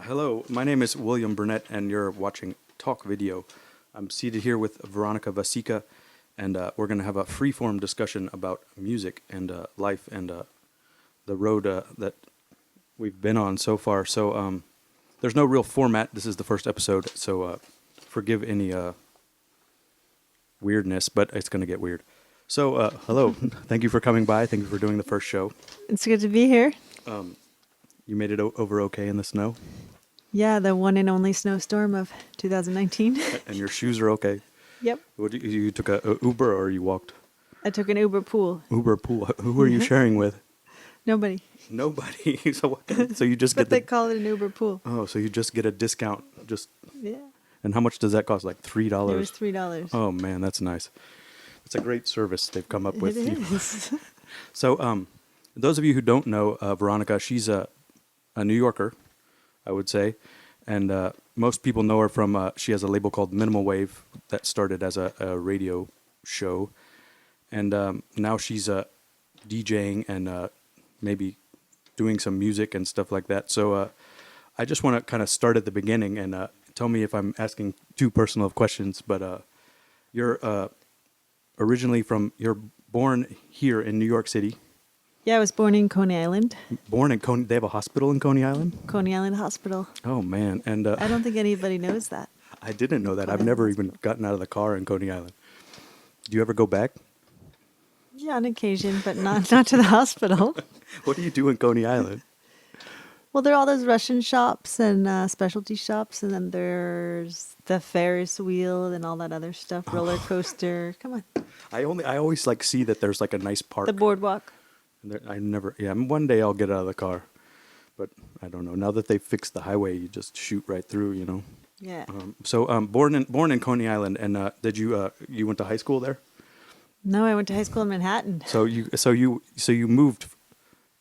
Hello, my name is William Burnett, and you're watching Talk Video. I'm seated here with Veronica Vasicka, and we're going to have a free-form discussion about music and life and the road that we've been on so far. So there's no real format. This is the first episode, so forgive any weirdness, but it's going to get weird. So, hello. Thank you for coming by. Thank you for doing the first show. It's good to be here. You made it over okay in the snow? Yeah, the one and only snowstorm of 2019. And your shoes are okay? Yep. You took a Uber or you walked? I took an Uber pool. Uber pool. Who are you sharing with? Nobody. Nobody. So you just But get they call it an Uber pool. Oh, so you just get a discount. Yeah. And how much does that cost? Like $3? It was $3. Oh man, that's nice. It's a great service they've come up with. It is. So, those of you who don't know Veronica, she's a New Yorker, I would say, and most people know her from. She has a label called Minimal Wave that started as a radio show, and now she's DJing and maybe doing some music and stuff like that. So, I just want to kind of start at the beginning and tell me if I'm asking too personal of questions, but you're you're born here in New York City. Yeah, I was born in Coney Island. Born in Coney, they have a hospital in Coney Island? Coney Island Hospital. Oh man, and I don't think anybody knows that. I didn't know that. I've never even gotten out of the car in Coney Island. Do you ever go back? Yeah, on occasion, but not to the hospital. What do you do in Coney Island? Well, there are all those Russian shops and specialty shops, and then there's the Ferris wheel and all that other stuff, roller coaster. Come on. I always like see that there's like a nice park. The boardwalk. One day I'll get out of the car, but I don't know. Now that they've fixed the highway, you just shoot right through, you know. Yeah. So born in Coney Island, and did you went to high school there? No, I went to high school in Manhattan. So you moved,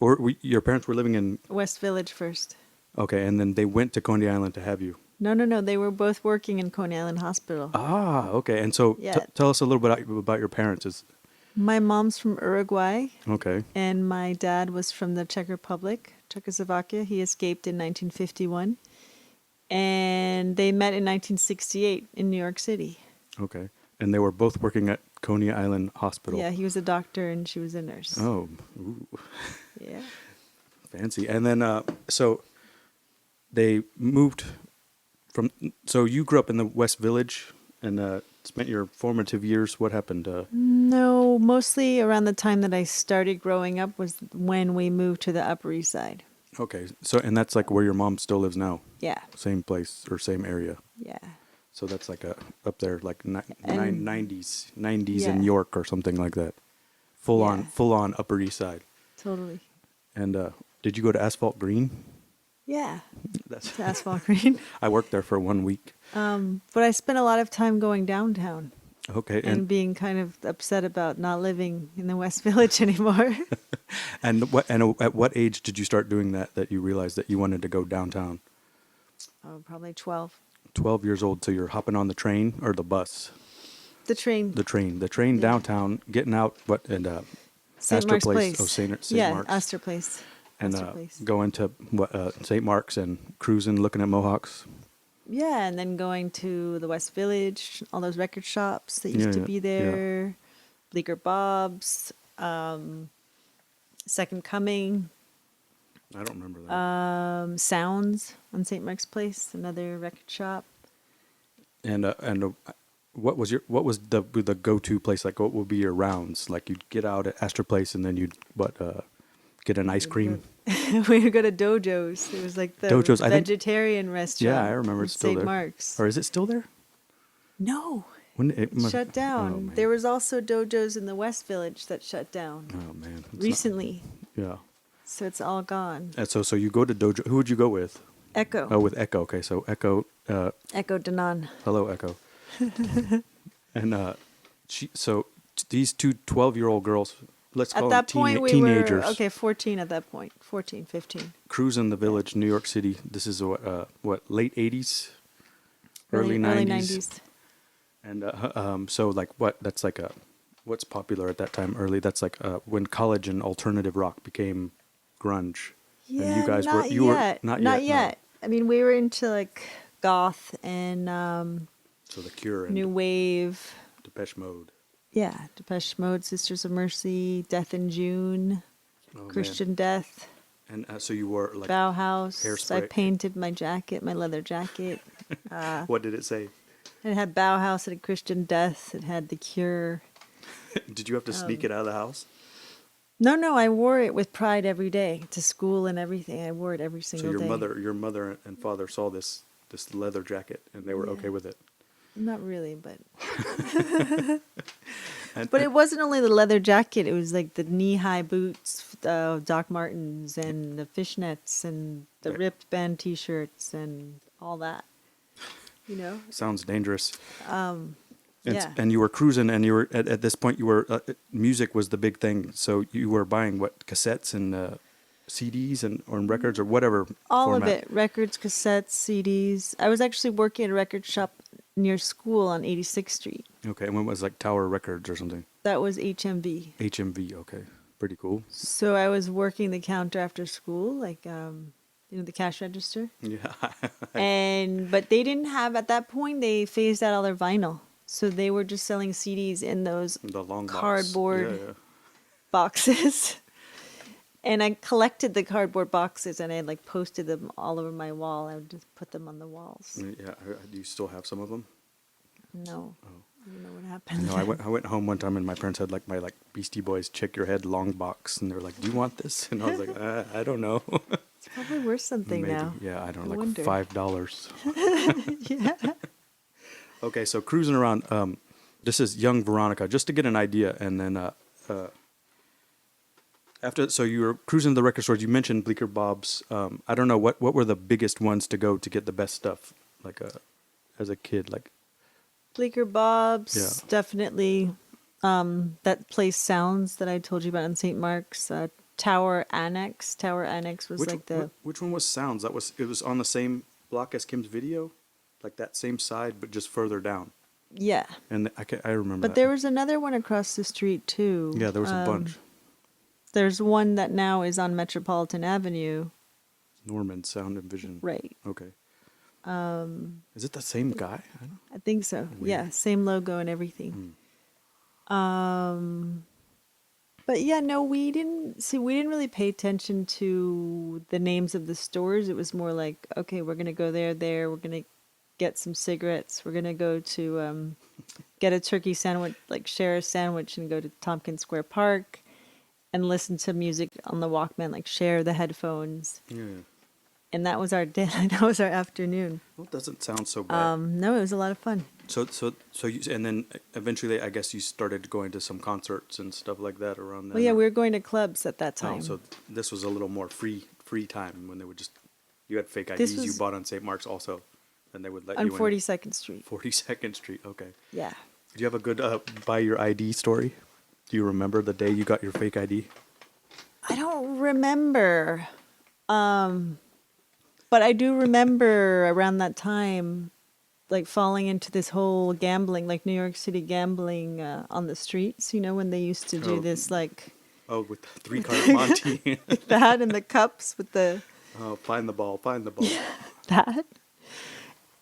or your parents were living in West Village first. Okay, and then they went to Coney Island to have you. No. They were both working in Coney Island Hospital. Ah, okay. And so Yeah. tell us a little bit about your parents. My mom's from Uruguay, Okay. and my dad was from the Czech Republic, Czechoslovakia. He escaped in 1951, and they met in 1968 in New York City. Okay. And they were both working at Coney Island Hospital. Yeah, he was a doctor and she was a nurse. Oh, ooh, Yeah. fancy. And then so they moved from. So you grew up in the West Village and spent your formative years. What happened? No, mostly around the time that I started growing up was when we moved to the Upper East Side. Okay. So and that's like where your mom still lives now. Yeah. Same place or same area. Yeah. So that's like up there, like And- 90s Yeah. in York or something like that. Full on Upper East Side. Totally. And did you go to Asphalt Green? Yeah. That's To Asphalt Green. I worked there for 1 week. But I spent a lot of time going downtown. Okay, And being kind of upset about not living in the West Village anymore. at what age did you start doing that you realized that you wanted to go downtown? Oh, probably 12. 12 years old, so you're hopping on the train or the bus? The train. The train Yeah. downtown, getting out and St. Astor Mark's Place. Place. Oh, St. Yeah, Mark's. Astor Place. And Astor Place. going to St. Mark's and cruising, looking at Mohawks. Yeah, and then going to the West Village, all those record shops that used to Yeah, be yeah. there, Bleecker Bob's, Second Coming, I don't remember that. Sounds on St. Mark's Place, another record shop. And what was the go-to place? Like, what would be your rounds? Like, you'd get out at Astor Place and then you'd get an ice cream. We would go to Dojo's. It was like the Dojo's, I think- vegetarian restaurant. Yeah, I remember in it's still St. there. Mark's. Or is it still there? No, When it must, shut down. Oh, man. There was also Dojo's in the West Village that shut down Oh man. It's not- recently, yeah. so it's all gone. And so you go to Dojo. Who would you go with? Echo. Oh, with Echo. Okay, so Echo. Echo Danan. Hello, Echo. And these two 12-year-old girls. Let's call At that them point, we teenagers. were, 14 at that point. 14, 15. Cruising the village, New York City. This is what late 80s, early 90s. Early 90s. And so like that's like what's popular at that time early, that's like when college and alternative rock became grunge. Yeah, And you guys not you were yet. not Not yet. No. yet. I mean, we were into like goth and So The Cure and new wave. Depeche Mode. Yeah, Depeche Mode, Sisters of Mercy, Death in June, Oh Christian Death, man. And so you wore like Bauhaus. I Hairspray. painted my jacket, my leather jacket. What did it say? It had Bauhaus, it had Christian Death, it had The Cure. Did you have to sneak it out of the house? No, I wore it with pride every day to school and everything. I wore it every So single day. your mother and father saw this leather jacket and they were Yeah. okay with it. Not really, but And, but it wasn't only the leather jacket. It was like the knee-high boots, Doc Martens, and the fishnets, and the Right. ripped band T-shirts, and all that. You know, sounds dangerous. yeah. And you were cruising, and you were at this point. You were music was the big thing. So you were buying what cassettes and CDs and or records or whatever. All format. of it: records, cassettes, CDs. I was actually working at a record shop near school on 86th Street. Okay, and when was like Tower Records or something? That was HMV. HMV. Okay, pretty cool. So I was working the counter after school, like the cash register. Yeah. But they didn't have at that point. They phased out all their vinyl, so they were just selling CDs in those The long box. cardboard Yeah. boxes. And I collected the cardboard boxes, and I like posted them all over my wall. I would just put them on the walls. Yeah. Do you still have some of them? No, I don't know what happened. No, I went home one time and my parents had like my Beastie Boys Check Your Head long box, and they were like, "Do you want this?" And I was like, "I don't know." It's probably worth something Maybe. now. Yeah, I don't know, I like wonder. $5. Yeah. Okay, so cruising around. This is young Veronica, just to get an idea, and then after. So you were cruising the record stores. You mentioned Bleecker Bob's. I don't know what were the biggest ones to go to get the best stuff, like as a kid, like. Bleecker Bob's, Yeah. definitely. That place Sounds that I told you about in St. Mark's. Tower Annex. Tower Annex was like the. Which one was Sounds? It was on the same block as Kim's Video, like that same side, but just further down. Yeah. And I remember. But there was another one across the street too. Yeah, there was a bunch. There's one that now is on Metropolitan Avenue. Norman Sound and Vision. Right. Okay. Is it the same guy? I don't know. I think so. Weird. Yeah, same logo and everything. But yeah, no, we didn't really pay attention to the names of the stores. It was more like, okay, we're gonna go there. We're gonna get some cigarettes. We're gonna go to get a turkey sandwich, like share a sandwich, and go to Tompkins Square Park, and listen to music on the Walkman, like share the headphones. Yeah. And that was our day. That was our afternoon. Well, it doesn't sound so bad. No, it was a lot of fun. So you, and then eventually, I guess you started going to some concerts and stuff like that around then. Well, yeah, we were going to clubs at that Oh, time. so this was a little more free time when they would just, you had fake This IDs you was- bought on St. Mark's also, and they would let on you in. 42nd Street. 42nd Street. Okay. Yeah. Do you have a good buy your ID story? Do you remember the day you got your fake ID? I don't remember. But I do remember around that time, like falling into this whole gambling, like New York City gambling on the streets, when they used to do Oh. this, like Oh, with the 3-card Monty. that and the cups with the, Oh, find the ball. that.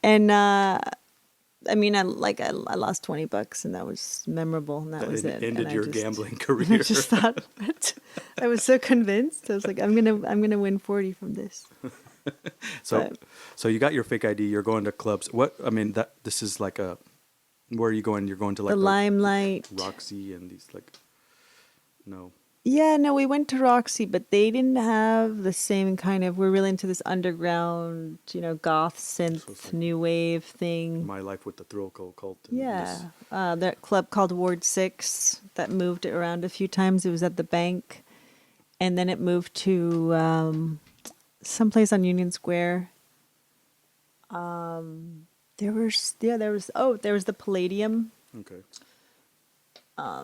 And, I mean, I lost $20 and that was memorable and that was it. ended And your I just, gambling I career. just thought, I was so convinced. I was like, I'm gonna win 40 from this. So, But- so you got your fake ID. You're going to clubs. This is like a. Where are you going? You're going to like The Limelight. Roxy and these like. No. Yeah, no, we went to Roxy, but they didn't have the same kind of. We're really into this underground, goth synth, So it's like new wave thing. My Life with the Thrill Cult. And Yeah, this- that club called Ward 6 that moved around a few times. It was at the bank, and then it moved to someplace on Union Square. There was the Palladium. Okay.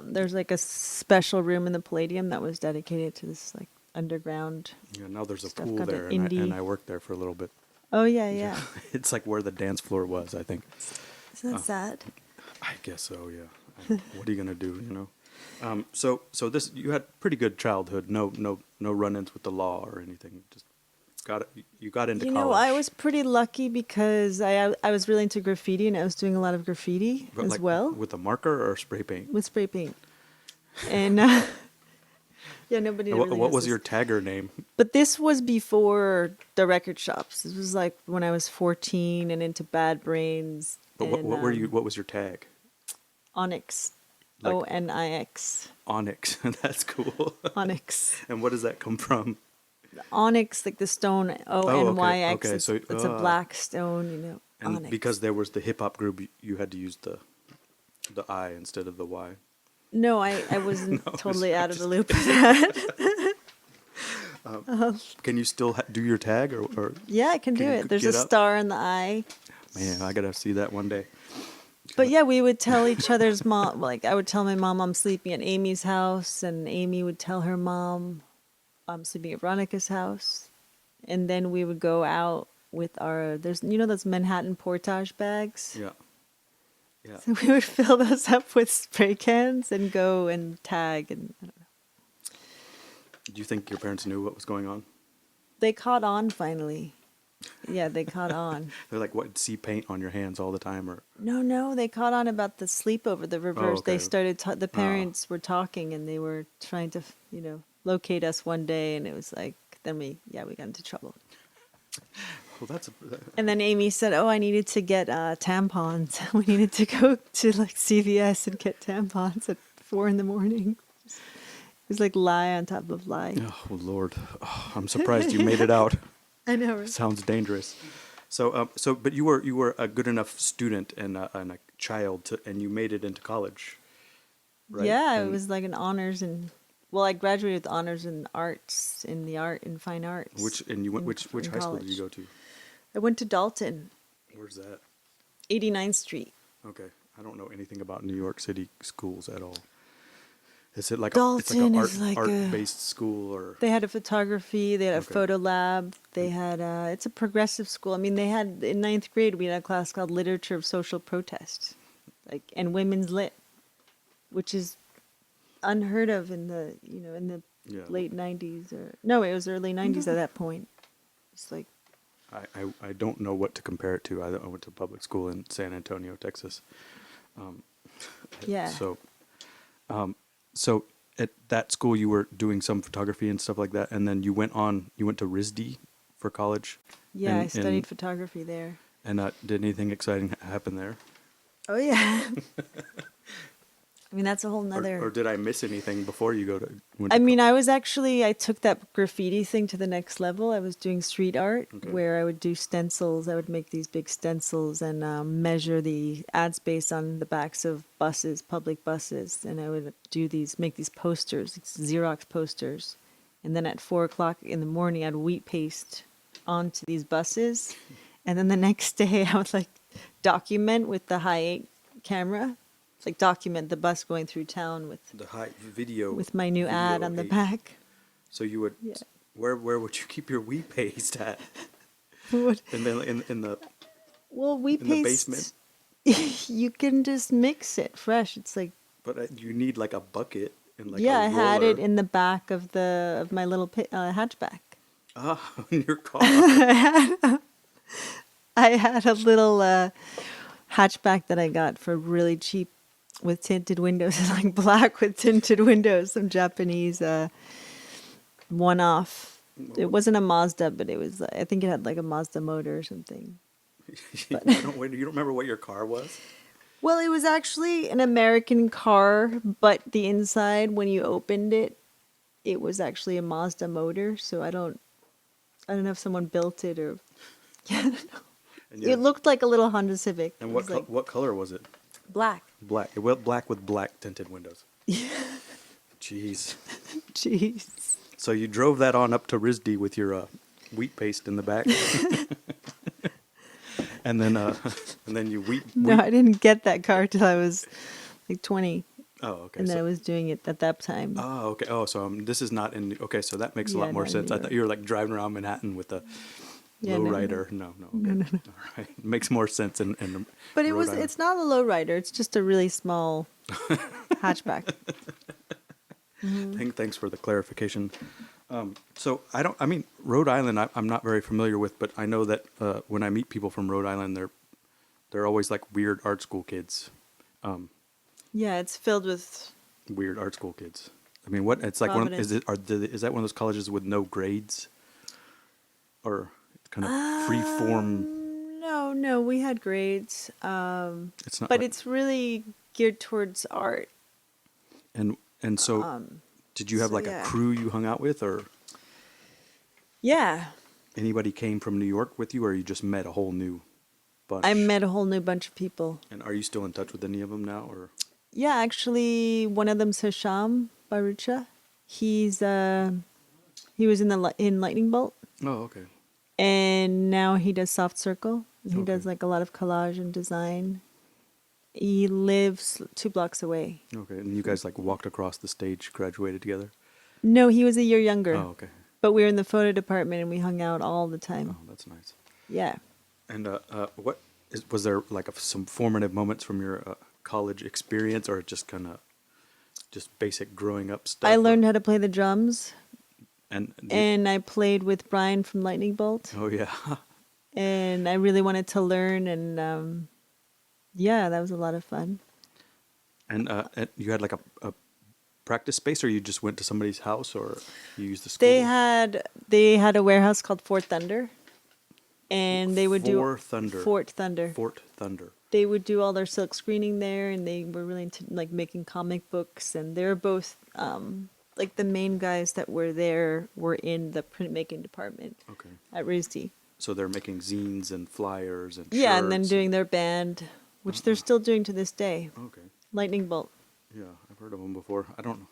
There's like a special room in the Palladium that was dedicated to this like underground. Yeah. Now there's a Stuff pool got there, an and indie- I worked there for a little bit. Oh yeah. It's like where the dance floor was, I think. Isn't that sad? I guess so. Yeah. What are you gonna do? So this you had pretty good childhood. No run-ins with the law or anything. Just you got into You college. know, I was pretty lucky because I was really into graffiti and I was doing a lot of graffiti But, as like, well with a marker or spray paint. with spray paint. And yeah, nobody And really what knows was this. your tagger name? But this was before the record shops. This was like when I was 14 and into Bad Brains. But and, what were you? What was your tag? Onyx. Like- Onix. Onyx. That's cool. Onyx. And what does that come from? Onyx, like the stone, Onyx. Okay, It's, so, it's a black stone, you know. And Onyx. because there was the hip hop group, you had to use the I instead of the Y. No, I wasn't No, totally it's out of the loop with that. Can you still do your tag or Yeah, I can do Can you it. There's a get up? star in the eye. man, I gotta see that one day. But yeah, we would tell each other's mom, like I would tell my mom I'm sleeping at Amy's house, and Amy would tell her mom I'm sleeping at Veronica's house. And then we would go out with there's, those Manhattan portage bags? Yeah. Yeah. So we would fill those up with spray cans and go and tag, and I don't know. Do you think your parents knew what was going on? They caught on finally. Yeah, they caught on. They're like, what? See paint on your hands all the time, or No, they caught on about the sleepover, the reverse. okay. They started, the parents were talking and they were trying to, locate us one day, and it was like, then we got into trouble. well, that's. And then Amy said, oh, I needed to get tampons. We needed to go to like CVS and get tampons at 4 a.m. It was like lie on top of lie. Oh Lord, I'm surprised you made it out. I know, right? Sounds dangerous. But you were a good enough student and a child and you made it into college, right? Yeah, And it was like an honors I graduated with honors in arts, in fine arts. which high school did you go to? I went to Dalton, Where's that? 89th Street. Okay, I don't know anything about New York City schools at all. Is it like Dalton it's is like like art based school or? They had a photography, they had a Okay. photo lab, they had, it's a progressive school. I mean, they had, in 9th grade, we had a class called Literature of Social Protest, and Women's Lit, which is unheard of in the, Yeah. late 90s no, it was early 90s at that point. It's like, I don't know what to compare it to. I went to public school in San Antonio, Texas. yeah. So at that school you were doing some photography and stuff like that, and then you went to RISD for college. Yeah, I and- studied photography there. And did anything exciting happen there? Oh, yeah. I mean, that's a whole Or, nother... or did I miss anything before you went I to mean, I took that graffiti thing to the next level. I was doing street art Okay. where I would do stencils. I would make these big stencils and measure the ad space on the backs of buses, public buses. And I would make these posters, Xerox posters. And then at 4:00 in the morning, I'd wheat paste onto these buses. And then the next day, I would like document with the high 8 camera. Like document the bus going through town with the high video with my new ad video on the 8. back. So you would Yeah. where would you keep your wheat paste at? What? And then in the Well, we in the paste. basement? You can just mix it fresh. It's like but you need like a bucket and like yeah, a I had it roller. in the back of my little hatchback. In your car. I had a little hatchback that I got for really cheap with tinted windows, like black with tinted windows. Some Japanese one-off. It wasn't a Mazda, but it was. I think it had like a Mazda motor or something. You don't remember what your car was? Well, it was actually an American car, but the inside, when you opened it, it was actually a Mazda motor. So I don't know if someone built it or. Yeah, I don't know. And It looked like a little Honda Civic. And It what was like what color was it? black. Black. Well, black with black tinted windows. Jeez. Jeez. So you drove that on up to RISD with your wheat paste in the back, and then you No, I didn't get that car till I was like 20, Oh, okay. and then so, I was doing it at that time. Oh, okay. Oh, so this is not in. Okay, so that makes a Yeah, lot more not in sense. New I thought York. you were like driving around Manhattan with a Yeah, no, lowrider. No, okay. All right. Makes more sense in But Rhode Island. it's not a lowrider. It's just a really small hatchback. Thanks for the clarification. So I mean, Rhode Island, I'm not very familiar with, but I know that when I meet people from Rhode Island, they're always like weird art school kids. Yeah, it's filled with Weird art school kids. I mean, what it's like one Providence. is that one of those colleges with no grades, or kind of free form? No, we had grades. It's not, But like- it's really geared towards art. and so did you have so like yeah. a crew you hung out with, or Yeah. anybody came from New York with you, or you just met a whole new bunch? I met a whole new bunch of people. And are you still in touch with any of them now, or? Yeah, actually, one of them's Hisham Barucha. He was in Lightning Bolt, Oh, okay. and now he does Soft Circle. He Okay. does like a lot of collage and design. He lives 2 blocks away. Okay, and you guys like walked across the stage, graduated together? No, he was a year younger. Oh, okay. But we were in the photo department and we hung out all the time. Oh, that's nice. Yeah. And was there like some formative moments from your college experience, or just kind of just basic growing up stuff? I learned how to play the drums, and and I played with Brian from Lightning Bolt, oh yeah, and I really wanted to learn, and yeah, that was a lot of fun. and you had like a practice space, or you just went to somebody's house, or you used the school? They had a warehouse called Fort Thunder, and they would do Fort Thunder. Fort Thunder. Fort Thunder. They would do all their silk screening there, and they were really into like making comic books, and they were both like the main guys that were there were in the printmaking department Okay. at RISD. So they're making zines and flyers and Yeah, and then shirts doing their band, which they're still doing to this day. Okay. Lightning Bolt. Yeah, I've heard of them before. I don't know.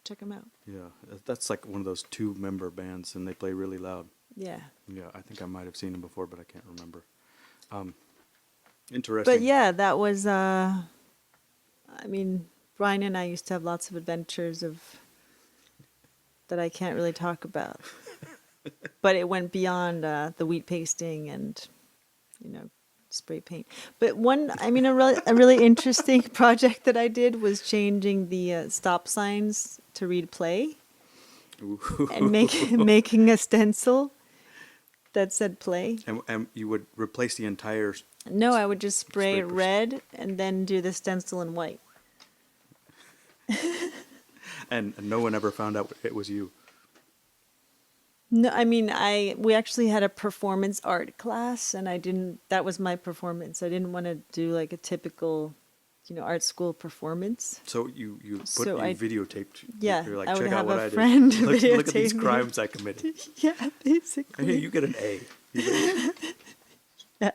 Check them out. Yeah, that's like one of those 2-member bands, and they play really loud. Yeah. Yeah, I think I might have seen them before, but I can't remember. Interesting. But yeah, that was, I mean, Brian and I used to have lots of adventures that I can't really talk about. But it went beyond the wheat pasting and, spray paint. But a really interesting project that I did was changing the stop signs to read play and making a stencil that said play. And you would replace the entire. No, I would just spray it Spray red and then do the stencil in white. And no one ever found out it was you. No, I mean, we actually had a performance art class, and that was my performance. I didn't want to do like a typical, art school performance. So you So I- videotaped. Yeah, You're like, I would check out have what a I did. friend Look at these videotape me." crimes I committed. Yeah, basically. Hey, you get an A. Yeah.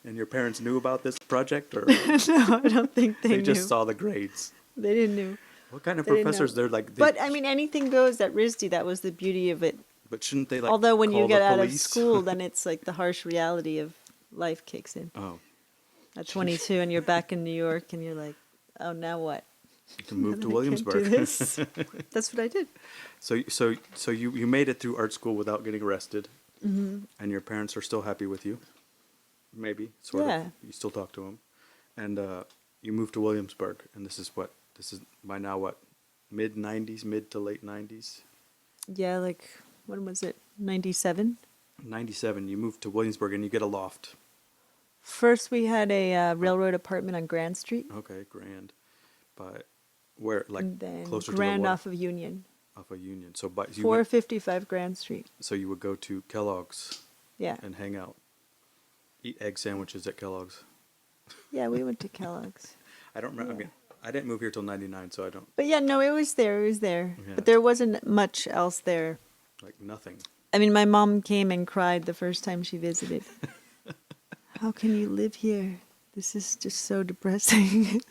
And your parents knew about this project, or No, I don't think they they knew. just saw the grades? They didn't know. What kind of They didn't professors? know. They're like. But I mean, anything goes at RISD. That was the beauty of it. But shouldn't they like? Although when you call get the out of police? school, then it's like the harsh reality of life kicks in. Oh, At 22, and you're back in New York, and you're like, oh, now what? you can move to I can't do Williamsburg. this. That's what I did. So you made it through art school without getting arrested, Mm-hmm. and your parents are still happy with you. Maybe sort Yeah. of. You still talk to them, and you moved to Williamsburg, and this is by now what, mid to late 90s. Yeah, like, when was it? 97? 97. You moved to Williamsburg, and you get a loft. First, we had a railroad apartment on Grand Street. Okay, grand. But where, like, and then closer Grand to the off of Union. off of Union. So, but you 455 Grand Street. so you would go to Kellogg's Yeah. and hang out, eat egg sandwiches at Kellogg's. Yeah, we went to Kellogg's. I don't remember. I Yeah. mean, I didn't move here till 99, so I don't, But yeah, no, it was there. It was there. Yeah. But there wasn't much else there. like, nothing. I mean, my mom came and cried the first time she visited. How can you live here? This is just so depressing.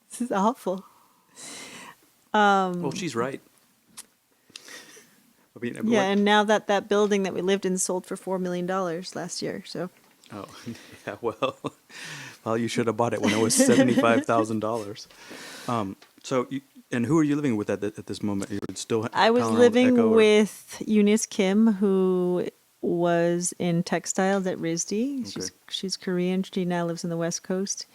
This is awful. Well, she's right. I mean, Yeah, and now that building that we lived in sold for $4 million last year. So oh, yeah, well, you should have bought it when it was $75,000. So, and who are you living with at this moment? You're still I was Panorama living Echo, or- with Eunice Kim, who was in textiles at RISD. Okay. She's Korean. She now lives in the West Coast.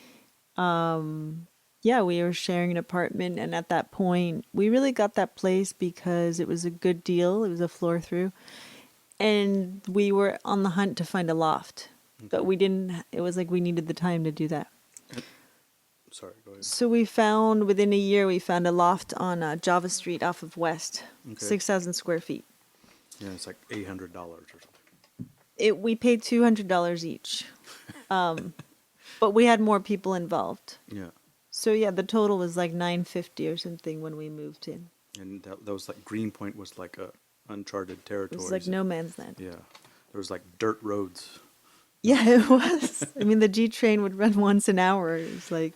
yeah, we were sharing an apartment, and at that point, we really got that place because it was a good deal. It was a floor through, and we were on the hunt to find a loft, but we didn't. It was like we needed the time to do that. Sorry, go ahead. So we found within a year we found a loft on Java Street off of West, Okay. 6,000 square feet. Yeah, it's like $800 or something. We paid $200 each, but we had more people involved. Yeah. So yeah, the total was like $950 or something when we moved in. And that was like Greenpoint was like a uncharted It territory. was like no man's land. Yeah. There was like dirt roads. Yeah, it was. I mean, the G train would run once an hour. It was like,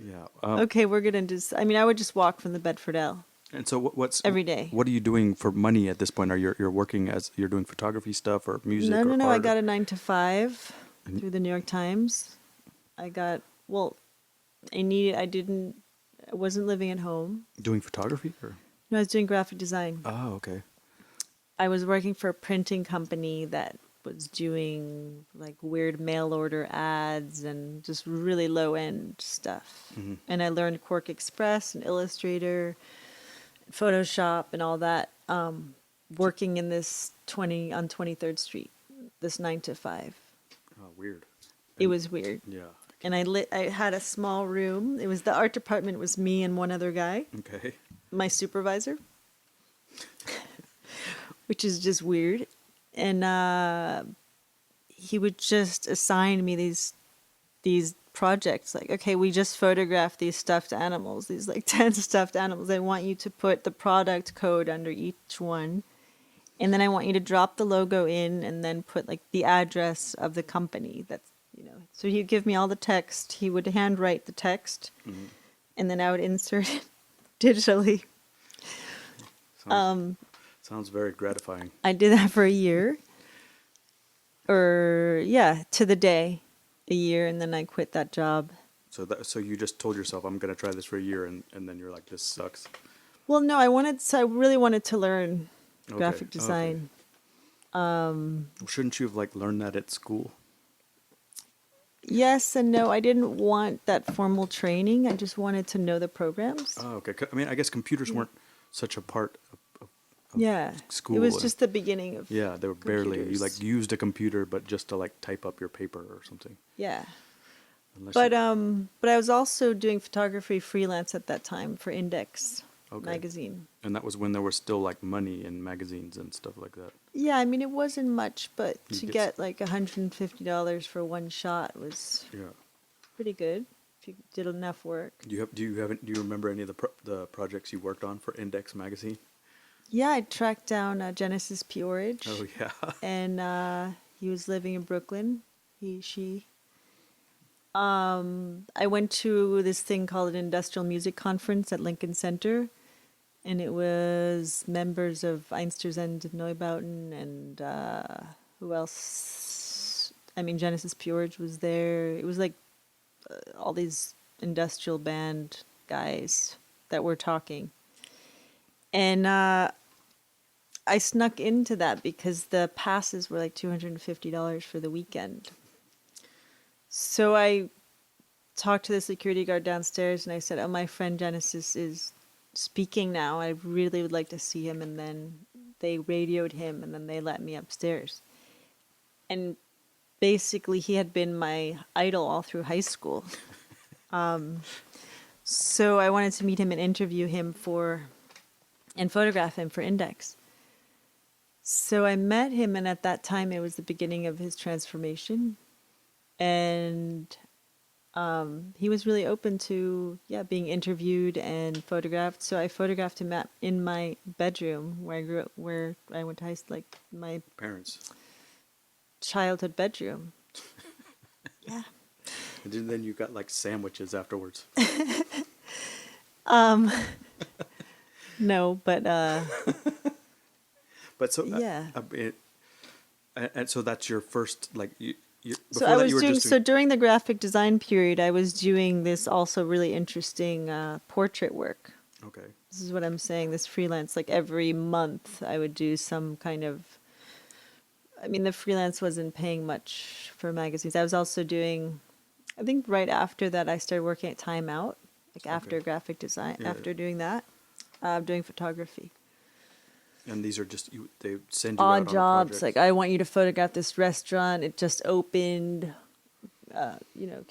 Yeah. okay, we're gonna just. I mean, I would just walk from the Bedford L. And so what's Every day. What are you doing for money at this point? Are you're working as you're doing photography stuff or music? No, or no, no. I art? got a 9 to 5 And- through the New York Times. I got I wasn't living at home. Doing photography or? No, I was doing graphic design. Oh, okay. I was working for a printing company that was doing like weird mail order ads and just really low end stuff. Mhm. And I learned Quark Express and Illustrator, Photoshop, and all that. Working in this 23rd Street, this 9 to 5. Oh, weird. It was weird. Yeah. And I had a small room. It was the art department was me and one other guy, Okay. my supervisor, which is just weird. And he would just assign me these projects. Like, okay, we just photographed these stuffed animals, these like 10 stuffed animals. I want you to put the product code under each one. And then I want you to drop the logo in and then put like the address of the company that's, so he'd give me all the text. He would handwrite the text, and then I would insert it digitally. Sounds very gratifying. I did that for a year, to the day, a year, and then I quit that job. So you just told yourself, I'm gonna try this for a year, and then you're like, this sucks. Well, no, I really wanted to learn Okay, graphic design. Well, shouldn't you have like learned that at school? Yes and no. I didn't want that formal training. I just wanted to know the programs. Oh, okay. I mean, I guess computers weren't such a part of Yeah, school. it was just the beginning of. Yeah, they were barely. You computers. like used a computer, but just to like type up your paper or something. Yeah. Unless But you- but I was also doing photography freelance at that time for Index Okay. magazine. And that was when there was still like money in magazines and stuff like that. Yeah, I mean it wasn't much, but You to get get like $150 for one shot was Yeah. pretty good if you did enough work. Do you remember any of the projects you worked on for Index magazine? Yeah, I tracked down Genesis Peorage, Oh yeah. and he was living in Brooklyn. She. I went to this thing called an industrial music conference at Lincoln Center, and it was members of Einstürzend Neubauten and who else? I mean, Genesis Peorage was there. It was like all these industrial band guys that were talking. And I snuck into that because the passes were like $250 for the weekend. So I talked to the security guard downstairs and I said, oh, my friend Genesis is speaking now. I really would like to see him. And then they radioed him and then they let me upstairs. And basically he had been my idol all through high school. So I wanted to meet him and interview him and photograph him for Index. So I met him, and at that time it was the beginning of his transformation. And he was really open to being interviewed and photographed. So I photographed him in my bedroom where I grew up, where I went to high school, like my Parents. childhood bedroom. Yeah. And then you got like sandwiches afterwards. No, but But so yeah. And so that's your first like you. So I was doing so during the graphic design period. I was doing this also really interesting portrait work. Okay. This is what I'm saying. This freelance, like every month, I would do some kind of. I mean, the freelance wasn't paying much for magazines. I was also doing. I think right after that, I started working at Time Out, like after graphic design, Yeah, after doing that, doing photography. And these are just they send you out Odd on a jobs, project. like I want you to photograph this restaurant. It just opened. Can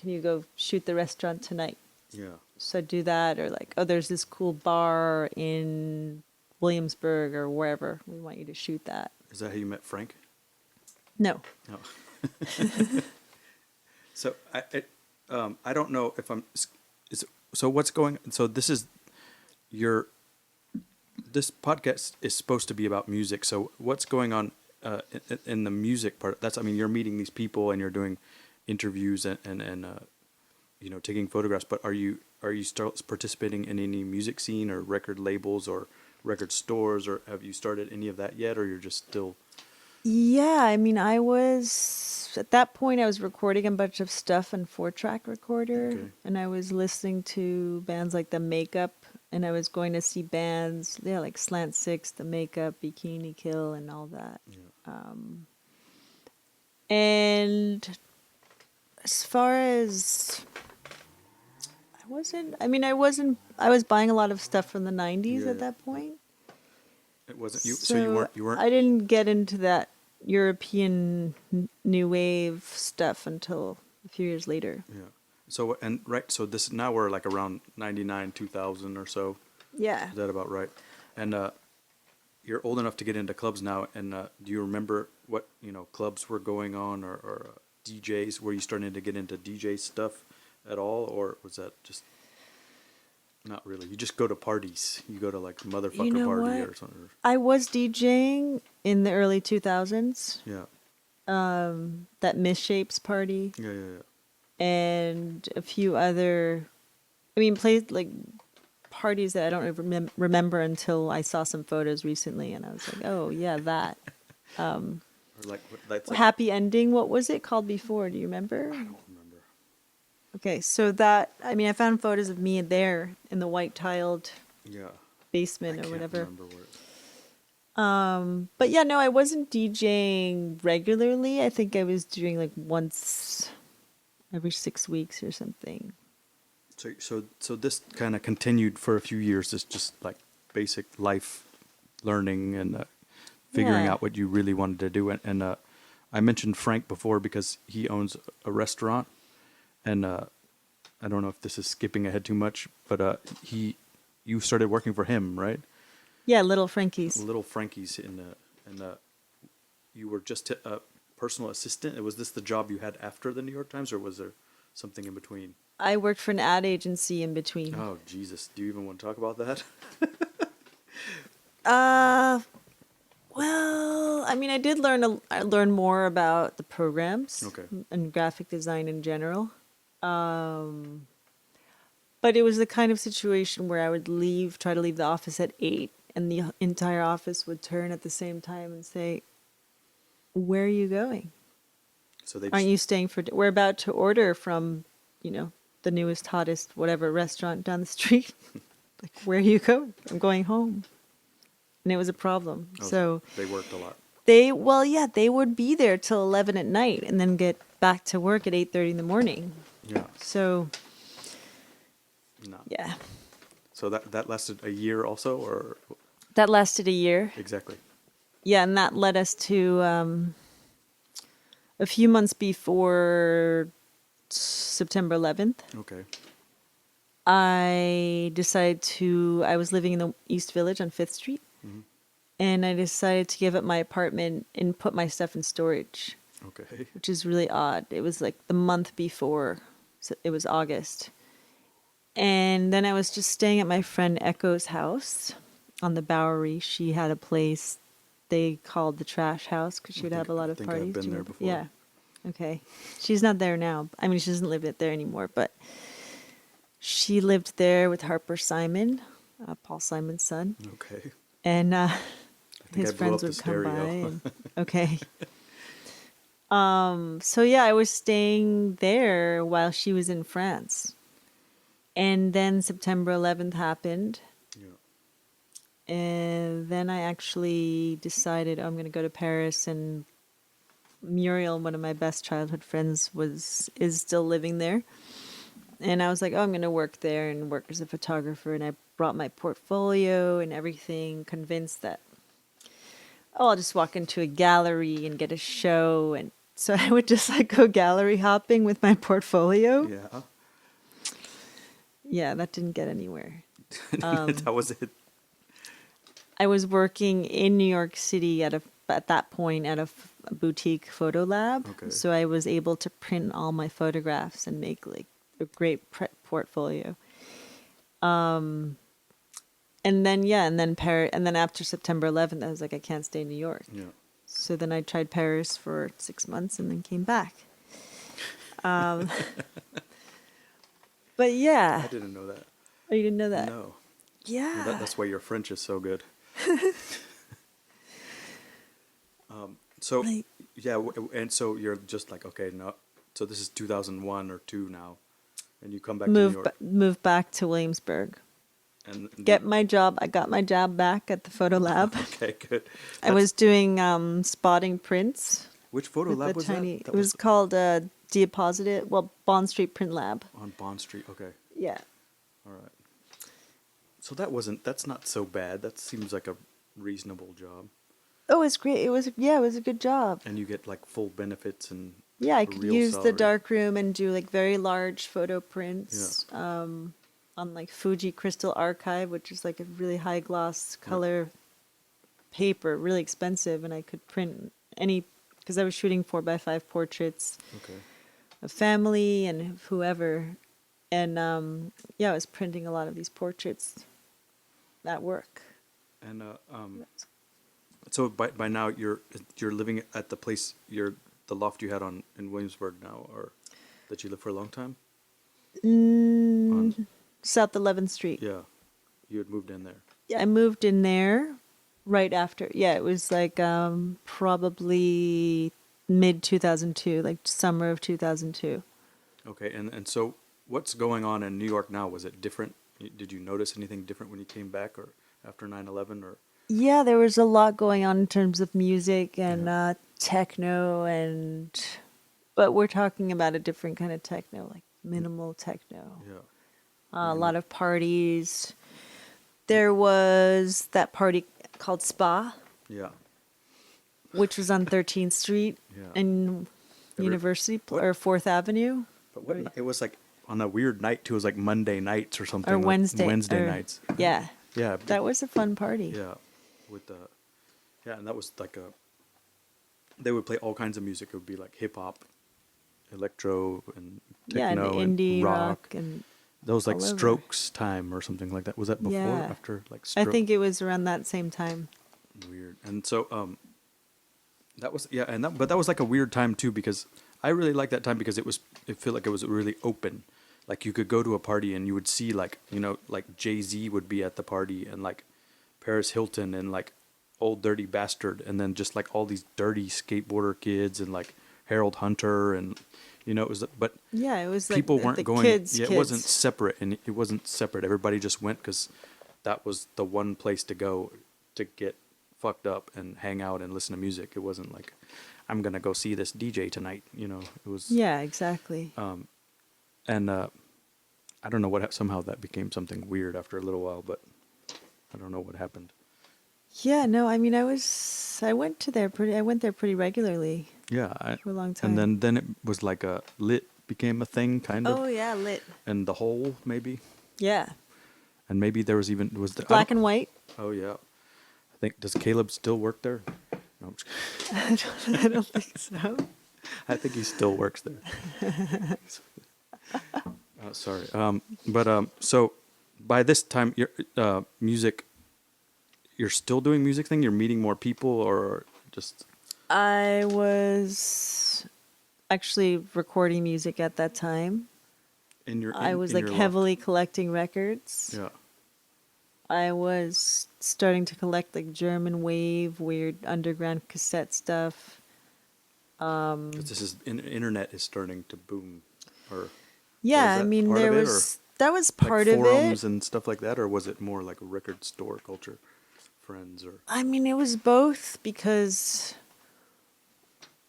you go shoot the restaurant tonight? Yeah. So do that, or like, oh, there's this cool bar in Williamsburg or wherever. We want you to shoot that. Is that how you met Frank? No. No. So I don't know if I'm. So what's going? So this podcast is supposed to be about music. So what's going on in the music part? I mean, you're meeting these people and you're doing interviews and taking photographs. But are you still participating in any music scene or record labels or record stores, or have you started any of that yet, or you're just still? Yeah, I mean, at that point, I was recording a bunch of stuff on 4-track recorder, Okay. and I was listening to bands like The Makeup, and I was going to see bands, like Slant Six, The Makeup, Bikini Kill, and all that. Yeah. And as far as I was buying a lot of stuff from the 90s Yeah, at that point. It wasn't you. So you weren't. I didn't get into that European new wave stuff until a few years later. Yeah. So So this now we're like around 99, 2000 or so. Yeah. Is that about right? And you're old enough to get into clubs now. And do you remember what clubs were going on, or DJs? Were you starting to get into DJ stuff at all, or was that just not really? You just go to parties. You go to like motherfucker You know party what? or something. I was DJing in the early 2000s. Yeah. That Misshapes party Yeah. and a few other, played like parties that I don't remember until I saw some photos recently, and I was like, oh yeah, that. Or that's like, Happy Ending. What was it called before? Do you remember? I don't remember. Okay, so that, I found photos of me there in the white tiled Yeah. basement I or can't whatever. remember where. But yeah, no, I wasn't DJing regularly. I think I was doing like once every 6 weeks or something. So this kind of continued for a few years. This just like basic life learning and figuring Yeah. out what you really wanted to do. And I mentioned Frank before because he owns a restaurant, and I don't know if this is skipping ahead too much, but you started working for him, right? Yeah, Little Frankie's. Little Frankie's and you were just a personal assistant. Was this the job you had after the New York Times, or was there something in between? I worked for an ad agency in between. Oh Jesus! Do you even want to talk about that? Well, I did learn more about the programs Okay. and graphic design in general. But it was the kind of situation where I would try to leave the office at 8, and the entire office would turn at the same time and say, "Where are you going? So they Aren't you staying for? We're about to order from, the newest, hottest, whatever restaurant down the street. Like, where are you going? I'm going home." And it was a problem. So they worked a lot. they would be there till 11 at night and then get back to work at 8:30 in the morning. Yeah. So No. yeah, So that lasted a year also, or that lasted a year. exactly? Yeah, and that led us to a few months before September 11th. Okay. I was living in the East Village on 5th Street, and I decided to give up my apartment and put my stuff in storage, Okay. which is really odd. It was like the month before, so it was August. And then I was just staying at my friend Echo's house on the Bowery. She had a place they called the Trash House because she would have a lot of I've parties. been Do you there remember? before. Yeah. Okay. She's not there now. She doesn't live there anymore, but she lived there with Harper Simon, Paul Simon's son. Okay. And think his I blew friends up would the come by. stereo. Okay. So yeah, I was staying there while she was in France. And then September 11th happened. Yeah. And then I actually decided I'm going to go to Paris, and Muriel, one of my best childhood friends, is still living there. And I was like, oh, I'm going to work there and work as a photographer. And I brought my portfolio and everything, convinced that, oh, I'll just walk into a gallery and get a show. And so I would just like go gallery hopping with my portfolio. Yeah. Yeah, that didn't get anywhere. That was it. I was working in New York City at that point at a boutique photo lab. Okay. So I was able to print all my photographs and make like a great portfolio. And then Paris, and then after September 11th, I was like, I can't stay in New York. Yeah. So then I tried Paris for 6 months and then came back. But yeah. I didn't know that. Oh, you didn't know that? No. Yeah. Well, that's why your French is so good. So Like- yeah, and so you're just like, okay, no. So this is 2001 or 2 now, and you come back to New York. Move back to Williamsburg. And Get my job. I got my job back at the photo lab. Okay, good. I was doing spotting prints. Which photo with lab the was tiny, that? It was called Deposited. Well, Bond Street Print Lab. On Bond Street. Okay, Yeah. all right. So that's not so bad. That seems like a reasonable job, Oh, it's great. It was a good job. and you get like full benefits and Yeah, I a could real use salary. the dark room and do like very large photo prints on like Fuji Crystal Archive, which is like a really high gloss color paper, really expensive, and I could print because I was shooting 4x5 portraits Okay. of family and whoever, and I was printing a lot of these portraits at work. And so by now you're living at the place the loft you had in Williamsburg now, or that you lived for a long time. South 11th Street. Yeah, you had moved in there. Yeah, I moved in there right after. Yeah, it was like probably mid 2002, like summer of 2002. Okay, and so what's going on in New York now? Was it different? Did you notice anything different when you came back, or after 9/11, or? Yeah, there was a lot going on in terms of music and techno, but we're talking about a different kind of techno, like minimal techno. Yeah. A lot of parties. There was that party called Spa, Yeah. which was on 13th Street Yeah. and Every- University what- or 4th Avenue. But it was like on a weird night too. It was like Monday nights or something. Or like Wednesday nights. Yeah, Yeah. that was a fun party. Yeah, and that was like they would play all kinds of music. It would be like hip hop, electro, and Yeah, and techno, and indie rock. and That was like all over. Strokes time or something like that. Was that before, Yeah. after like I Strokes? think it was around that same time. Weird. And so that was but that was like a weird time too, because I really liked that time because it felt like it was really open. Like you could go to a party and you would see like Jay-Z would be at the party, and like Paris Hilton, and like Old Dirty Bastard, and then just like all these dirty skateboarder kids, and like Harold Hunter, and it was, but Yeah, it was like people the weren't going. kids. It wasn't separate, and it wasn't separate. Everybody just went because that was the one place to go to get fucked up and hang out and listen to music. It wasn't like I'm gonna go see this DJ tonight. It was. Yeah, exactly. And I don't know somehow that became something weird after a little while, but I don't know what happened. Yeah, no, I mean, I went there pretty regularly Yeah, for a long time. and then it was like lit became a thing, kind of. Oh yeah, lit. And the whole maybe, Yeah, and maybe there was black and white. Oh yeah, I think does Caleb still work there? No, I'm just I don't think so. I think he still works there. Sorry, so by this time, your music. You're still doing music thing? You're meeting more people, or just? I was actually recording music at that time. I was like heavily collecting records. Yeah. I was starting to collect like German wave, weird underground cassette stuff. 'Cause internet is starting to boom, or Yeah, was I that mean part there of it, was that was part like of forums it. and stuff like that, or was it more like a record store culture, friends, or? I mean, it was both because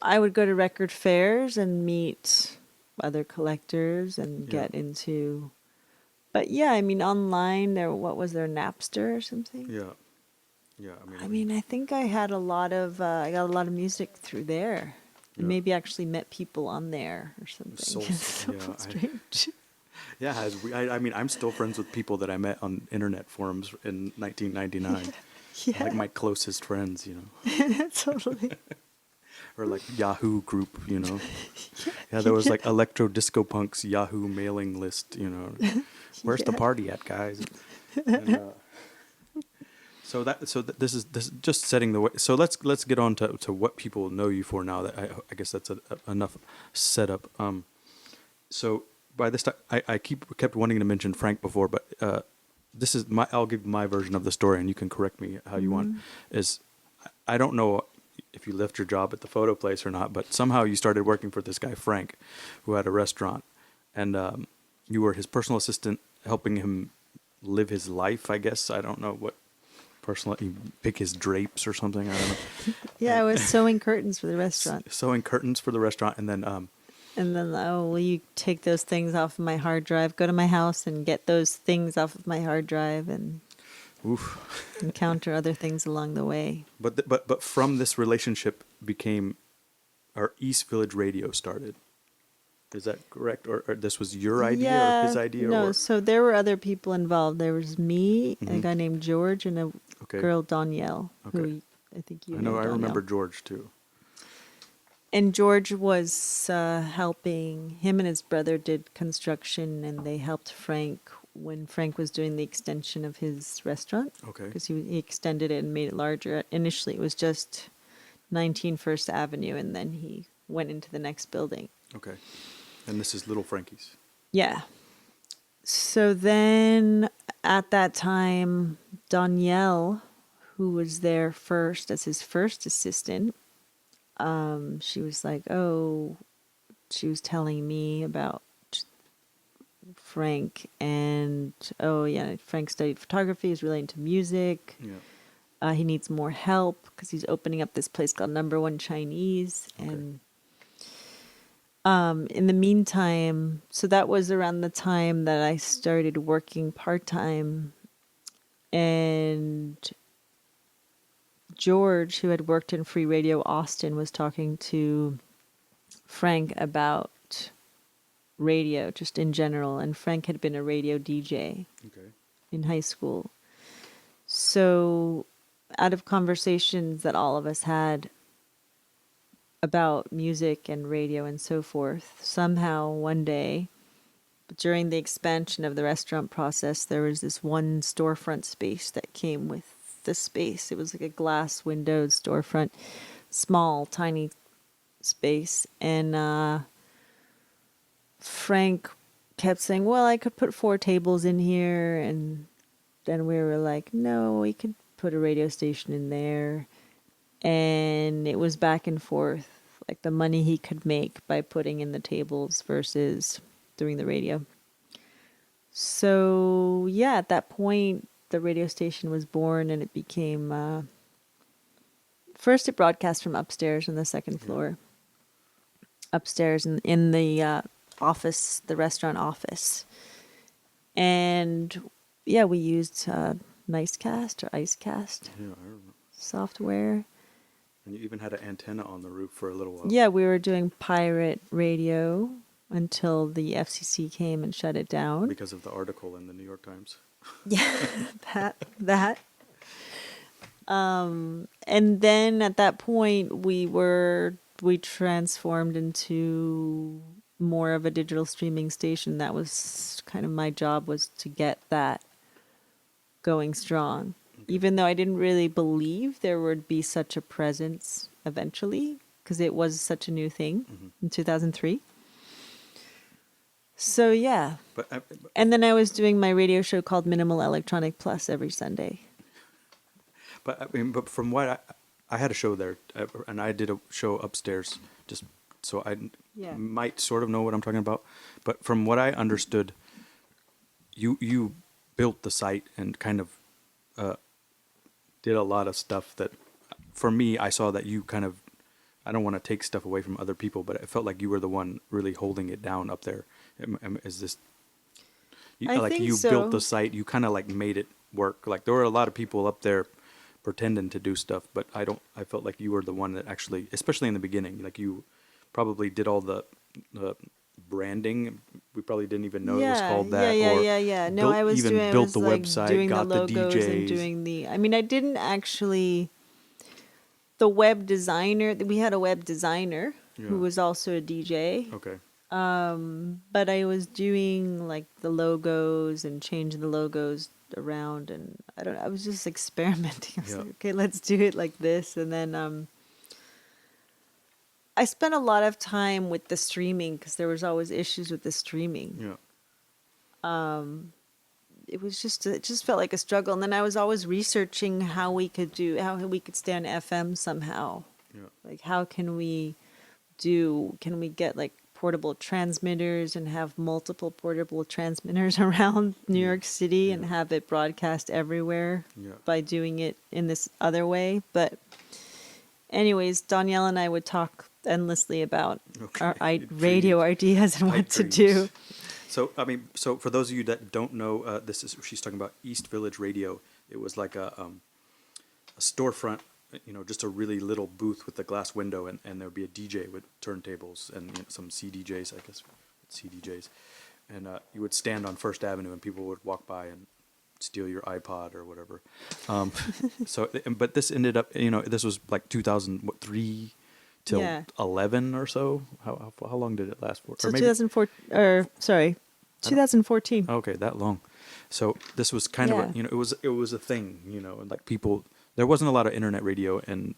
I would go to record fairs and meet other collectors and Yeah. get into. But yeah, I mean, online there, what was there, Napster or something? Yeah. Yeah. I mean, I think I had a lot of, I got a lot of music through there. And Yeah. maybe actually met people on there or something. So, It's so yeah, strange. yeah. I mean, I'm still friends with people that I met on internet forums in 1999. Yeah, Like my closest friends, you know, totally. or like Yahoo group, you know. Yeah, there was like Electro Disco Punk's Yahoo mailing list, you know. Where's the Yeah. party at, guys? And, this is just setting the way. So let's get on to what people know you for now. That I guess that's enough setup. So by this time, I kept wanting to mention Frank before, but this is I'll give my version of the story, and you can correct me how you want. Is I don't know if you left your job at the photo place or not, but somehow you started working for this guy Frank, who had a restaurant, and you were his personal assistant, helping him live his life. I guess I don't know what personal. You pick his drapes or something. I don't know. Yeah, I was sewing curtains for the restaurant. Sewing curtains for the restaurant, and then And then, oh, will you take those things off of my hard drive? Go to my house and get those things off of my hard drive and oof. encounter other things along the way. But from this relationship became our East Village Radio started. Is that correct? Or this was your idea or his idea? No, or so there were other people involved. There was me, a Mhm. guy named George, and a Okay. girl, Danielle, Okay. who I think you I know. know I remember Danielle. George too. And George was helping, him and his brother did construction, and they helped Frank when Frank was doing the extension of his restaurant. Okay. Because he extended it and made it larger. Initially, it was just 19 First Avenue, and then he went into the next building. Okay. And this is Little Frankie's. Yeah. So then at that time, Danielle, who was there first as his first assistant, she was like, oh, she was telling me about Frank, and oh yeah, Frank studied photography, is really into music. Yeah. He needs more help because he's opening up this place called Number One Chinese. Okay. And in the meantime, so that was around the time that I started working part-time. And George, who had worked in Free Radio Austin, was talking to Frank about radio just in general. And Frank had been a radio DJ Okay. in high school. So out of conversations that all of us had about music and radio and so forth, somehow one day during the expansion of the restaurant process, there was this one storefront space that came with the space. It was like a glass windowed storefront, small, tiny space. And Frank kept saying, well, I could put 4 tables in here. And then we were like, no, we could put a radio station in there. And it was back and forth, like the money he could make by putting in the tables versus doing the radio. So, yeah, at that point, the radio station was born, and it became, first it broadcast from upstairs on the second floor. Upstairs in the office, the restaurant office. And, yeah, we used Nicecast or Icecast Yeah, I remember. software. And you even had an antenna on the roof for a little while. Yeah, we were doing pirate radio until the FCC came and shut it down. Because of the article in the New York Times. Yeah, that. And then at that point, we transformed into more of a digital streaming station. That was kind of my job, was to get that going strong. Even though I didn't really believe there would be such a presence eventually, because it was such a new thing in 2003. So, yeah. And then I was doing my radio show called Minimal Electronic Plus every Sunday. But from what I had a show there, and I did a show upstairs, just so I might sort of know what I'm talking about. But from what I understood, you built the site and kind of did a lot of stuff that, for me, I saw that you kind of I don't want to take stuff away from other people, but it felt like you were the one really holding it down up there. Is this I like think you so. built the site? You kind of like made it work. Like there were a lot of people up there pretending to do stuff, but I felt like you were the one that actually, especially in the beginning, like you probably did all the branding. We probably didn't even know it was called that, or Yeah. No, I was built the like website, doing the got the logos and DJs. doing the. I mean, I didn't actually. The web designer. We had a web designer who Yeah. was also a DJ. Okay. But I was doing like the logos and changing the logos around, and I don't know. I was just experimenting. I was Yeah. like, okay, let's do it like this, and then I spent a lot of time with the streaming because there was always issues with the streaming. Yeah. It just felt like a struggle, and then I was always researching how we could stay on FM somehow. Yeah. Like how can we get like portable transmitters and have multiple portable transmitters around New York City and Yeah. have it broadcast everywhere Yeah. by doing it in this other way. But anyways, Danielle and I would talk endlessly about Okay. our Dreams. radio ideas and Pipe what to dreams. do. So so for those of you that don't know, she's talking about East Village Radio. It was like a storefront, just a really little booth with a glass window, and there would be a DJ with turntables and some CDJs, I guess, CDJs, and you would stand on First Avenue, and people would walk by and steal your iPod or whatever. But this ended up, this was like 2003 till Yeah. 11 or so. How long did it last for? So Or maybe- 2014. Okay, that long. So this was kind of Yeah. it was a thing, and like people, there wasn't a lot of internet radio, and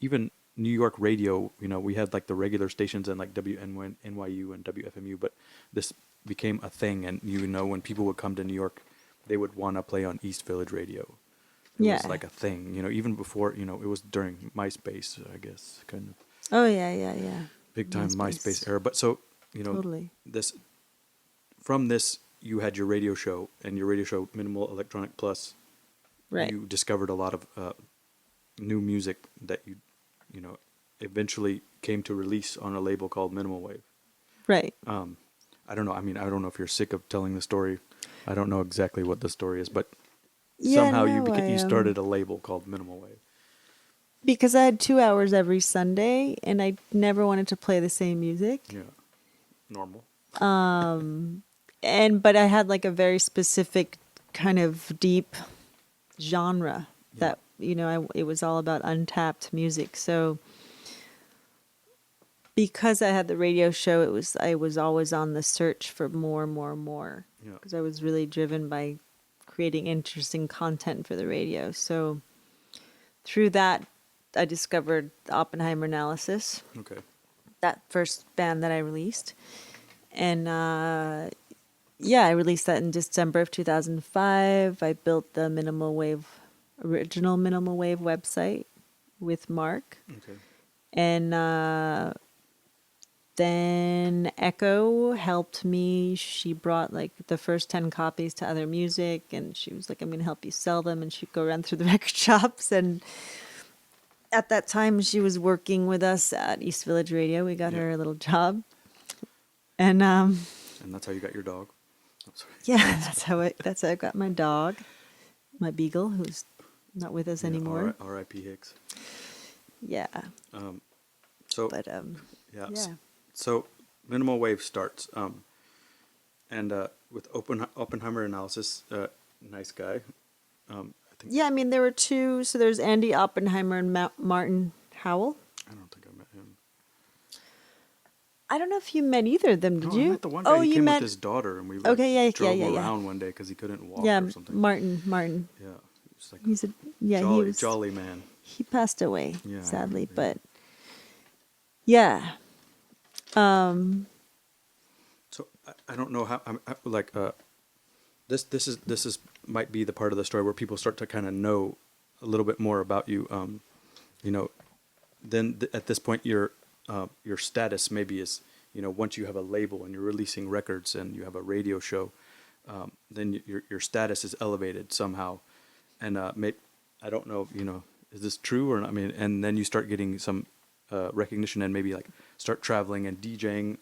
even New York radio, we had like the regular stations and like WNYU and WFMU, but this became a thing, and when people would come to New York, they would want to play on East Village Radio. It was Yeah. like a thing, even before, it was during MySpace, I guess, kind of Oh yeah. big time MySpace. MySpace era. But so, Totally. from this, you had your radio show, and your radio show, Minimal Electronic Plus, Right. you discovered a lot of new music that you eventually came to release on a label called Minimal Wave. Right. I don't know. I mean, I don't know if you're sick of telling the story. I don't know exactly what the story is, but Yeah, somehow no, you started a label called Minimal Wave. Because I had 2 hours every Sunday, and I never wanted to play the same music. Yeah, normal. But I had like a very specific kind of deep genre that it was all about untapped music. So because I had the radio show, I was always on the search for more. Yeah. Because I was really driven by creating interesting content for the radio. So through that, I discovered the Oppenheimer Analysis, Okay. that first band that I released. And I released that in December of 2005. I built the original Minimal Wave website with Mark. Okay. And then Echo helped me. She brought like the first 10 copies to Other Music, and she was like, I'm going to help you sell them. And she'd go around through the record shops. And at that time, she was working with us at East Village Radio. We got Yeah. her a little job. And And that's how you got your dog. Oh, sorry. yeah, that's how I got my dog, my beagle, who's not with us Yeah, anymore. R.I.P. Hicks. Yeah, So but yeah. yeah. So Minimal Wave starts, and with Oppenheimer Analysis, nice guy. I think Yeah, I mean, there were two. So there's Andy Oppenheimer and Martin Howell. I don't think I met him. I don't know if you met either of them, did No, you? I met the one guy. He you came met. with his daughter, and we drove him around one day because he couldn't walk Yeah, or something. Martin. Yeah, he was like He's jolly, he was jolly man. He passed away, Yeah, sadly, yeah. but yeah. So I don't know how this is might be the part of the story where people start to kind of know a little bit more about you. Then at this point your status maybe is once you have a label and you're releasing records and you have a radio show, then your status is elevated somehow, and I don't know is this true or not? I mean, and then you start getting some recognition and maybe like start traveling and DJing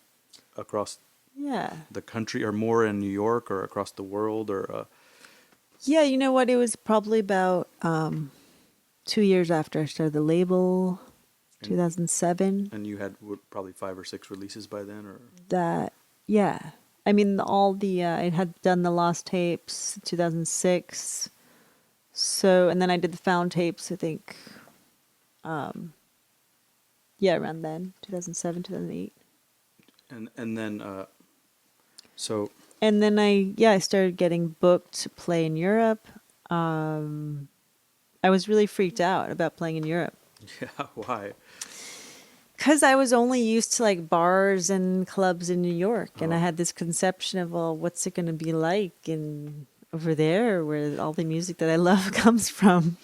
across Yeah. the country, or more in New York or across the world, or Yeah, you know what? It was probably about 2 years after I started the label, and, 2007. and you had probably 5 or 6 releases by then, or That, yeah. I mean, all the, it had done the Lost tapes, 2006. So, and then I did the Found tapes, I think, yeah, around then, 2007, 2008. and then so And then I started getting booked to play in Europe. I was really freaked out about playing in Europe. yeah, why? Because I was only used to like bars and clubs in New York. And I Oh. had this conception of, well, what's it going to be like in over there where all the music that I love comes from?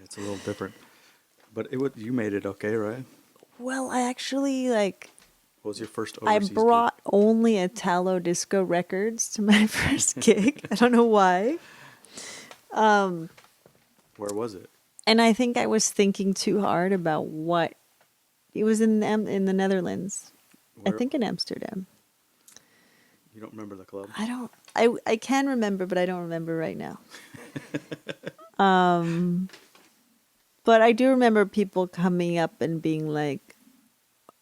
It's a little different, but you made it okay, right? Well, I actually like, What was your first I overseas brought only Italo disco records to my first gig. I don't know why. gig? Where was it? And I think I was thinking too hard about what it was in the Netherlands. Where, I think in Amsterdam. you don't remember the club? I can remember, but I don't remember right now. But I do remember people coming up and being like,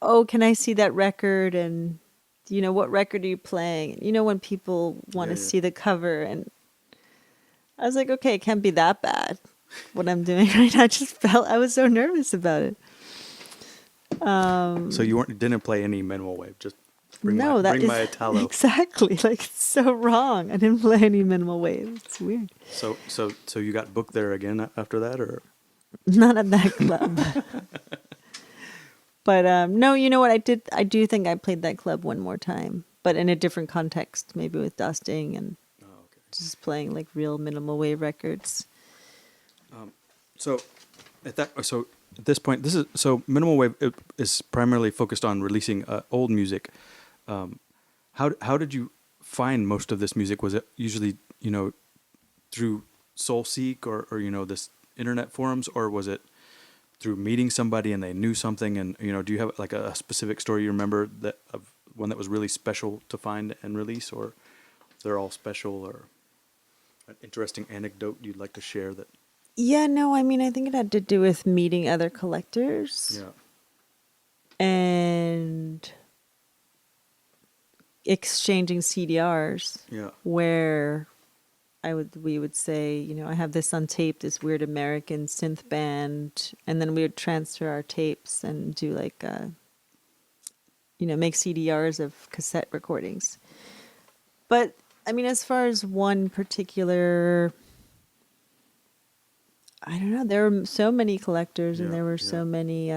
"Oh, can I see that record?" And what record are you playing? When people want to Yeah. see the cover, and I was like, "Okay, it can't be that bad." What I'm doing right now, I was so nervous about it. So you didn't play any minimal wave, just bring my Italo. Exactly, like it's so wrong. I didn't play any minimal wave. It's weird. So you got booked there again after that, or? Not at that club. But no, you know what? I do think I played that club one more time, but in a different context, maybe with dusting and Oh, okay. just playing like real minimal wave records. So at this point, minimal wave is primarily focused on releasing old music. How did you find most of this music? Was it usually through SoulSeek or this internet forums, or was it through meeting somebody and they knew something? And do you have like a specific story you remember of one that was really special to find and release, or they're all special, or an interesting anecdote you'd like to share that? Yeah, no, I mean, I think it had to do with meeting other collectors Yeah. and exchanging CDRs. Yeah. Where we would say, I have this on tape, this weird American synth band, and then we would transfer our tapes and do like, make CDRs of cassette recordings. But I mean, as far as one particular, I don't know, there were so many collectors and there were so many,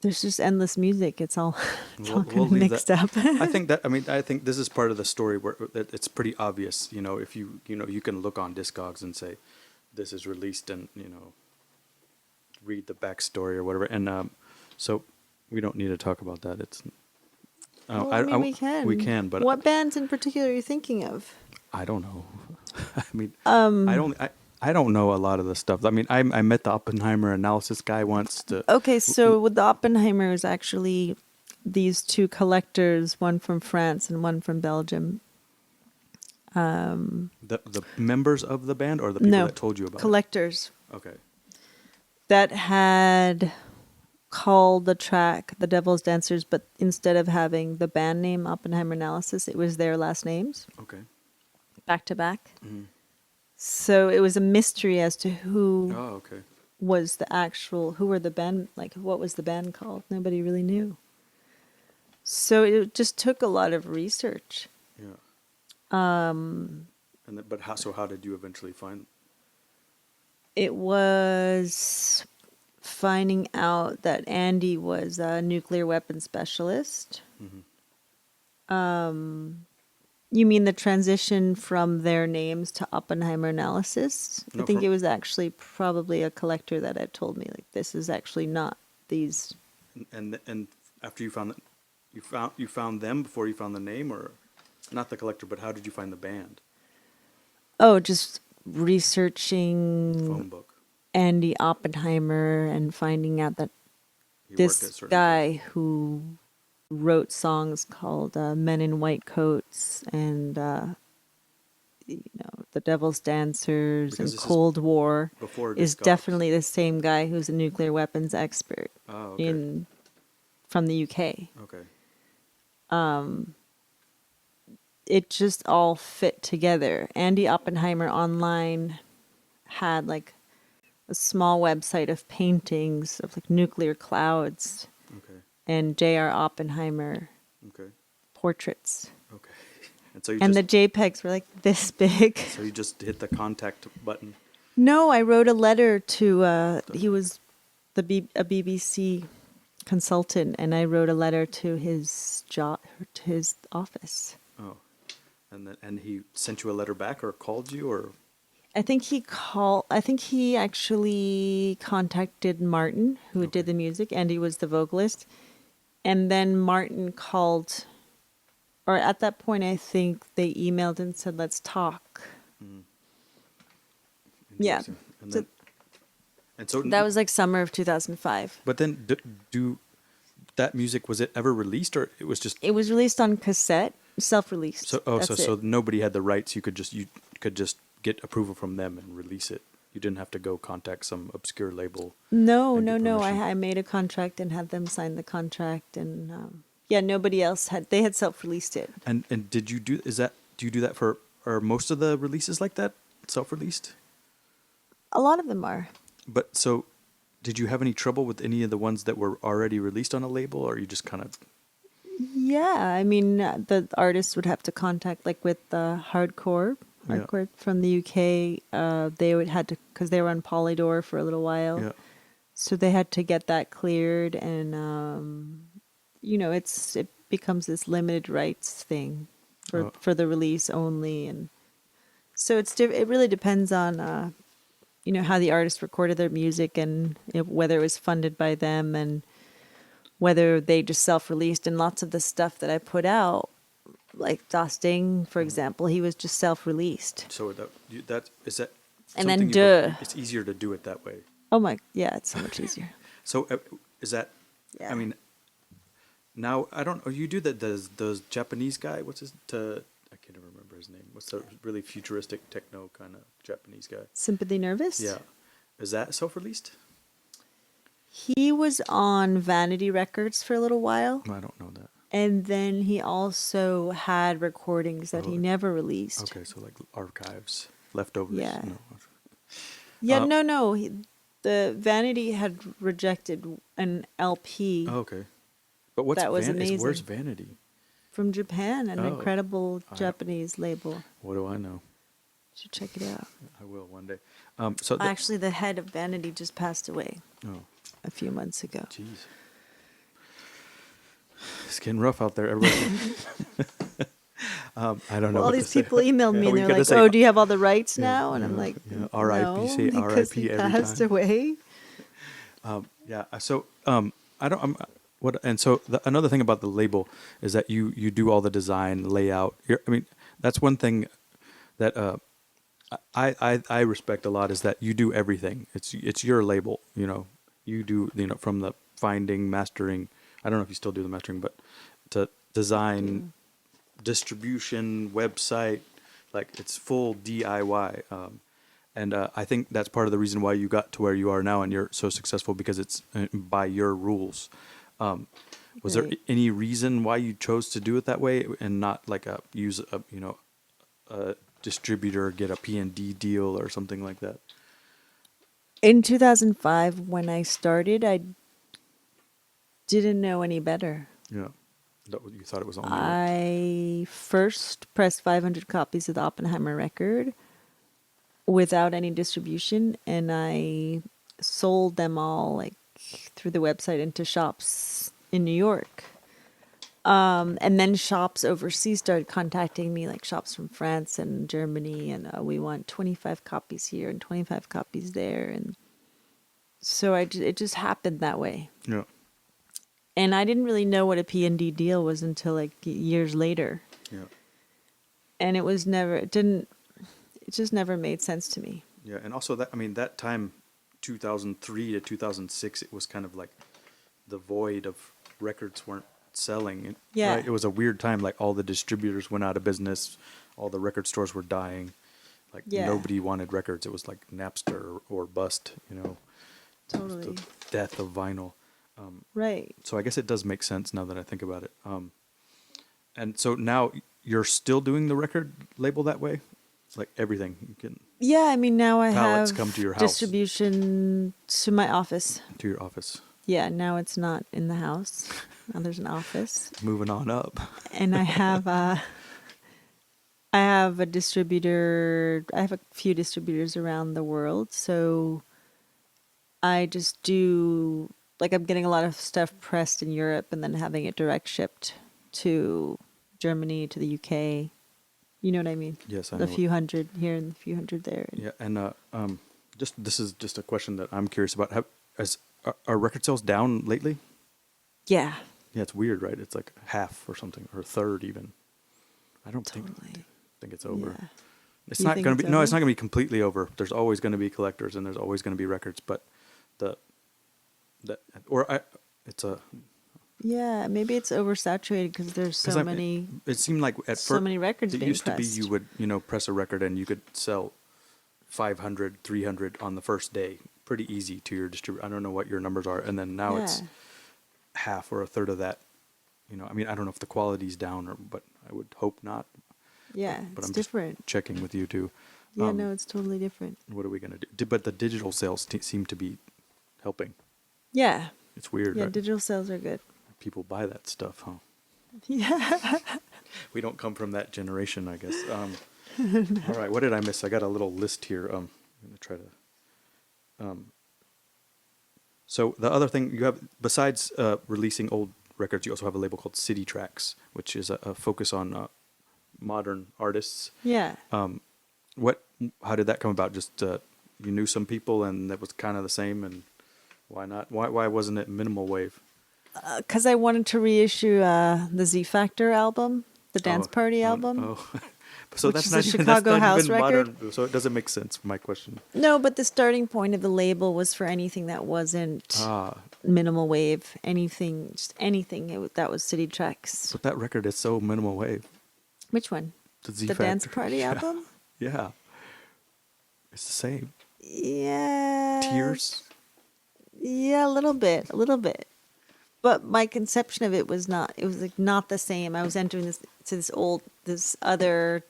there's just endless music. It's all, We'll kind of leave mixed that. up. I think this is part of the story where it's pretty obvious. If you can look on Discogs and say, this is released, and read the backstory or whatever. And so we don't need to talk about that. It's. Well, I mean, we can. We can, but what bands in particular are you thinking of? I don't know. I mean, I don't know a lot of the stuff. I mean, I met the Oppenheimer analysis guy once. Okay, so with the Oppenheimer is actually these two collectors, one from France and one from Belgium. The members of the band, or the people that told you about collectors it? Okay. that had called the track The Devil's Dancers, but instead of having the band name Oppenheimer Analysis, it was their last names. Okay. Back to back. Mm-hmm. So it was a mystery as to who okay. was the actual, who were the band, like what was the band called? Nobody really knew. So it just took a lot of research. Yeah. But how did you eventually find? It was finding out that Andy was a nuclear weapons specialist. Mm-hmm. You mean the transition from their names to Oppenheimer Analysis? No, I think it was actually probably a collector that had told me, like, this is actually not these. And after you found that, you found them before you found the name, or not the collector, but how did you find the band? Oh, just researching Phone book. Andy Oppenheimer and finding out that He worked at this certain guy who wrote songs called Men in White Coats and The Devil's Dancers Because and this is Cold War before is discogs. definitely the same guy who's a nuclear weapons expert Oh, okay. from the UK. Okay. It just all fit together. Andy Oppenheimer online had like a small website of paintings of like nuclear clouds Okay. and J.R. Oppenheimer Okay. portraits. Okay. And so you And just the JPEGs were like this big. so you just hit the contact button. No, I wrote a letter to, he was a BBC consultant, and I wrote a letter to his to his office. Oh. And he sent you a letter back or called you or I think he actually contacted Martin, who Okay. did the music, and he was the vocalist. And then Martin called, or at that point, I think they emailed and said, let's talk. Yeah. Interesting. And So then and so that was like summer of 2005. But then do that music, was it ever released or it was just It was released on cassette, self-released. That's so it. nobody had the rights, you could just get approval from them and release it. You didn't have to go contact some obscure label. No, and no, get no. permission. I made a contract and had them sign the contract, and yeah, nobody else had. They had self-released it. And do you do that for are most of the releases like that, self-released? A lot of them are. But so did you have any trouble with any of the ones that were already released on a label, or you just kind of Yeah, I mean, the artists would have to contact, like with hardcore Yeah. from the UK. They would had to, because they were on Polydor for a little while. Yeah. So they had to get that cleared, and it becomes this limited rights thing Oh. for the release only, and so it really depends on how the artist recorded their music, and whether it was funded by them, and whether they just self-released. And lots of the stuff that I put out, like Dosting, for example, he was just self-released. So that is that And then something it's easier to do it that way. Oh my, yeah, it's so much easier. So is that? Yeah. I mean, now I don't. You do that. Those Japanese guy. What's his? I can't even remember his name. What's the really futuristic techno kind of Japanese guy? Sympathy Nervous? Yeah, is that self-released? He was on Vanity Records for a little while. I don't know that. And then he also had recordings that he never released. Okay, so like archives, leftovers. Yeah. No. Yeah, Uh, no. The Vanity had rejected an LP Oh, okay. But what's that was where's amazing. Vanity? From Japan, an Oh. incredible Japanese label. What do I know? You should check it out. I will one day. So Actually, the head of Vanity just passed away oh, a few months ago. jeez, it's getting rough out there, everybody. I don't know. Well, all what these to say. people emailed me Yeah, and we they're gotta like, say- "Oh, do you have all the rights Yeah, now?" And I'm yeah, like, yeah. R.I.P. No, Say because R.I.P. he every passed time. away. Yeah. So I don't. And so another thing about the label is that you do all the design, layout. I mean, that's one thing that I respect a lot is that you do everything. It's your label. You do from the finding, mastering. I don't know if you still do the mastering, but to design, distribution, website, like it's full DIY. And I think that's part of the reason why you got to where you are now and you're so successful, because it's by your rules. Was there Right. any reason why you chose to do it that way and not like use a distributor, get a P&D deal or something like that? In 2005, when I started, I didn't know any better. Yeah. You thought it was only I first pressed 500 copies of the Oppenheimer record without any distribution, and I sold them all like through the website into shops in New York. And then shops overseas started contacting me, like shops from France and Germany, and we want 25 copies here and 25 copies there. And so it just happened that way. Yeah. And I didn't really know what a P&D deal was until like years later. Yeah. And it just never made sense to me. Yeah. And also that time, 2003 to 2006, it was kind of like the void of records weren't selling. Yeah. Right? It was a weird time. Like all the distributors went out of business. All the record stores were dying. Like Yeah. nobody wanted records. It was like Napster or bust, Totally. the death of vinyl. Right. So I guess it does make sense now that I think about it. And so now you're still doing the record label that way? It's like everything. You can Yeah, I mean, now I Pallets have come to your house. distribution to my office. to your office. Yeah, now it's not in the house. Now there's an office. Moving on up. And I have a distributor. I have a few distributors around the world, so I just do like I'm getting a lot of stuff pressed in Europe and then having it direct shipped to Germany, to the UK. You know what I mean? Yes, I A know. few hundred here and a few hundred there. Yeah, and this is just a question that I'm curious about. Are record sales down lately? Yeah, Yeah, it's weird, right? It's like half or something, or a third even. I don't totally. think it's over. Yeah. It's You not think going to it's be. No, it's over? not going to be completely over. There's always going to be collectors, and there's always going to be records. But it's a. Yeah, maybe it's oversaturated because there's 'cause so I- many. It seemed like at so first many records it being used to be pressed. you would press a record and you could sell 500, 300 on the first day, pretty easy to your distributor. I don't know what your numbers are, and then now it's Yeah. half or a third of that. I mean, I don't know if the quality's down, but I would hope not. Yeah, But it's I'm different. just checking with you too. Yeah, no, it's totally different. What are we gonna do? But the digital sales seem to be helping. Yeah, It's weird. yeah, Right? digital sales are good. People buy that stuff, huh? Yeah. We don't come from that generation, I guess. All right, what did I miss? I got a little list here. I'm gonna try to. So the other thing you have, besides releasing old records, you also have a label called City Tracks, which is a focus on modern artists. Yeah. How did that come about? Just you knew some people, and that was kind of the same, and why not? Why wasn't it minimal wave? Because I wanted to reissue the Z Factor album, the Dance Party album. Oh, so Which that's is not a even, Chicago that's not house even record. modern. So it doesn't make sense. My question. No, but the starting point of the label was for anything that wasn't minimal wave, anything, just anything. That was City Tracks. But that record is so minimal wave. Which one? The Z The Dance Factor. Party Yeah. album? Yeah, it's the same. Yeah. Tears. Yeah, a little bit. But my conception of it was not. It was like not the same. I was entering this other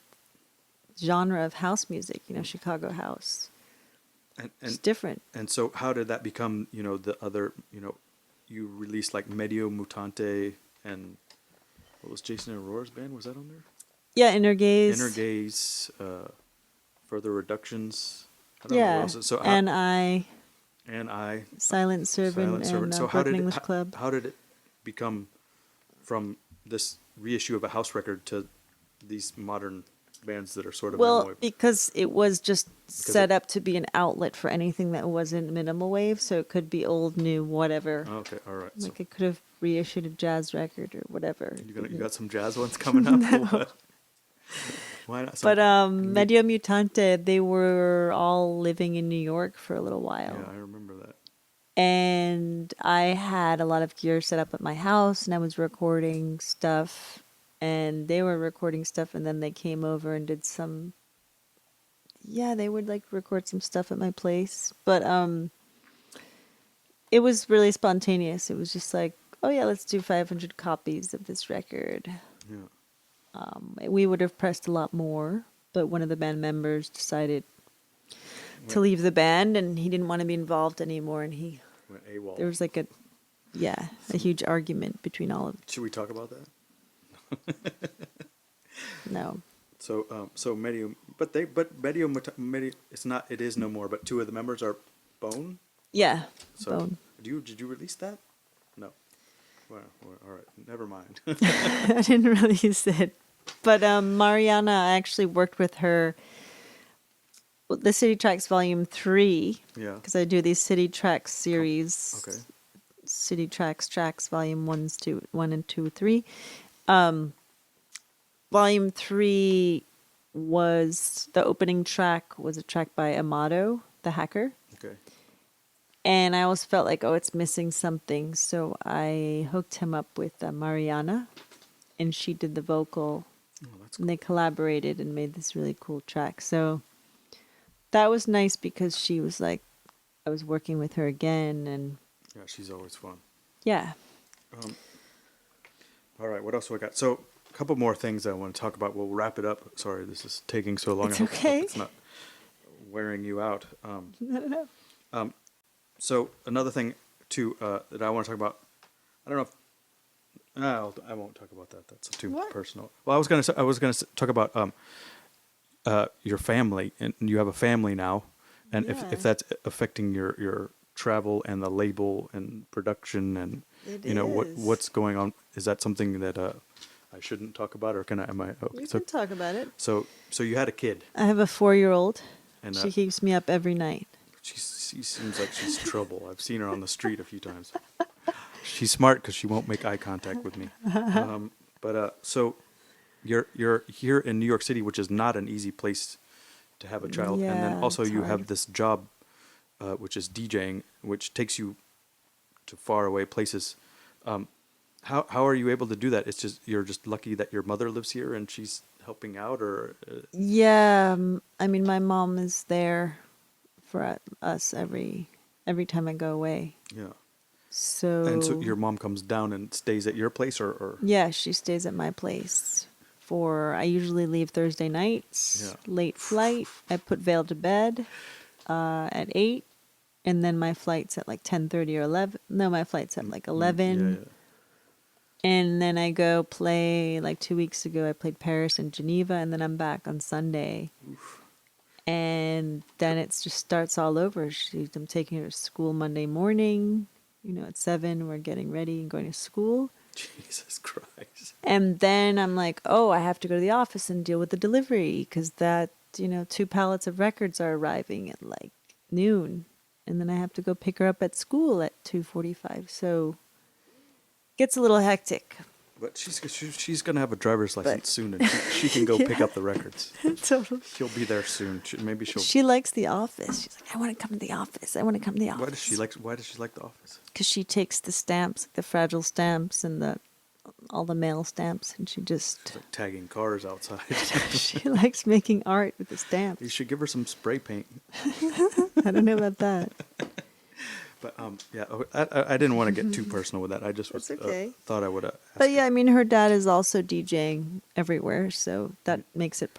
genre of house music. Chicago house. And It's different. And so how did that become? The other. You released like Medio Mutante and what was Jason Aurora's band? Was that on there? Yeah, Inner Gaze. Inner Gaze, Further Reductions. I don't know Yeah, what else. So and I, Silent Silent Servant, and So how Broken did English Club. How did it become from this reissue of a house record to these modern bands that are sort of minimal Well, wave? because it was just set up to be an outlet for anything that wasn't minimal wave, so it could be old, new, whatever. Okay, all right. Like it could have reissued a jazz record or whatever. You got some jazz ones coming up? Or what? Why not? But Medio Mutante, they were all living in New York for a little while. Yeah, I remember that. And I had a lot of gear set up at my house, and I was recording stuff, and they were recording stuff, and then they came over and did some. Yeah, they would like record some stuff at my place, but it was really spontaneous. It was just like, oh yeah, let's do 500 copies of this record. Yeah. We would have pressed a lot more, but one of the band members decided to leave the band, and he didn't want to be involved anymore, and Went AWOL. there was like a huge argument between all of Should we talk about that? no. So Medio, but Medio, it is no more. But two of the members are Bone. Yeah. So Bone. did you release that? No. Well, all right, never mind. I didn't release it. But Mariana, I actually worked with her the City Tracks Volume 3. Yeah. Because I do these City Tracks series. Okay. City Tracks Volume 1 and 2, 3. Volume 3 was the opening track was a track by Amato, the hacker. Okay. And I always felt like, oh, it's missing something. So I hooked him up with Mariana, and she did the vocal. Oh, that's And they collaborated and made this really cool track. So that was nice because she was like, I was working with her again, and Yeah, she's always fun. yeah. All right, what else do I got? So, a couple more things I want to talk about. We'll wrap it up. Sorry, this is taking so long. It's I hope okay. it's not wearing you out. No. So, another thing, too, that I want to talk about, I don't know if, no, I won't talk about that. That's too What? personal. Well, I was gonna talk about your family, and you have a family now, and Yeah. if that's affecting your travel and the label and production and It is. what's going on. Is that something that I shouldn't talk about, or can I? Am I? Okay. We So can talk about it. so you had a kid, I have a 4-year-old. and She keeps me up every night. she seems like she's trouble. I've seen her on the street a few times. She's smart because she won't make eye contact with me. So you're here in New York City, which is not an easy place to have a child, and then Yeah, also it's you hard. have this job, which is DJing, which takes you to far away places. How are you able to do that? It's just you're just lucky that your mother lives here and she's helping out, or Yeah, I mean, my mom is there for us every time I go away. yeah. So, And so your mom comes down and stays at your place, or yeah, she stays at my place. I usually leave Thursday nights, Yeah. late flight. I put Vale to bed at 8, and then my flight's at like 10:30 or 11. No, my flight's at like 11. Yeah. And then I go play, like 2 weeks ago, I played Paris and Geneva, and then I'm back on Sunday. And then it just starts all over. I'm taking her to school Monday morning, at 7, we're getting ready and going to school. Jesus Christ. And then I'm like, oh, I have to go to the office and deal with the delivery because 2 pallets of records are arriving at like noon. And then I have to go pick her up at school at 2:45. So it gets a little hectic. But she's gonna have a driver's license soon, and she can go pick up the records. Totally. She'll be there soon. Maybe she'll. She likes the office. She's like, I want to come to the office. I want to come to the office. Why does she like the office? Because she takes the stamps, like the fragile stamps and all the mail stamps, and she just It's like tagging cars outside. she likes making art with the You stamps. should give her some spray paint. I don't know about that. But yeah, I didn't want to get too personal with that. I just That's okay. thought I would. But yeah, I mean, her dad is also DJing everywhere, so that makes it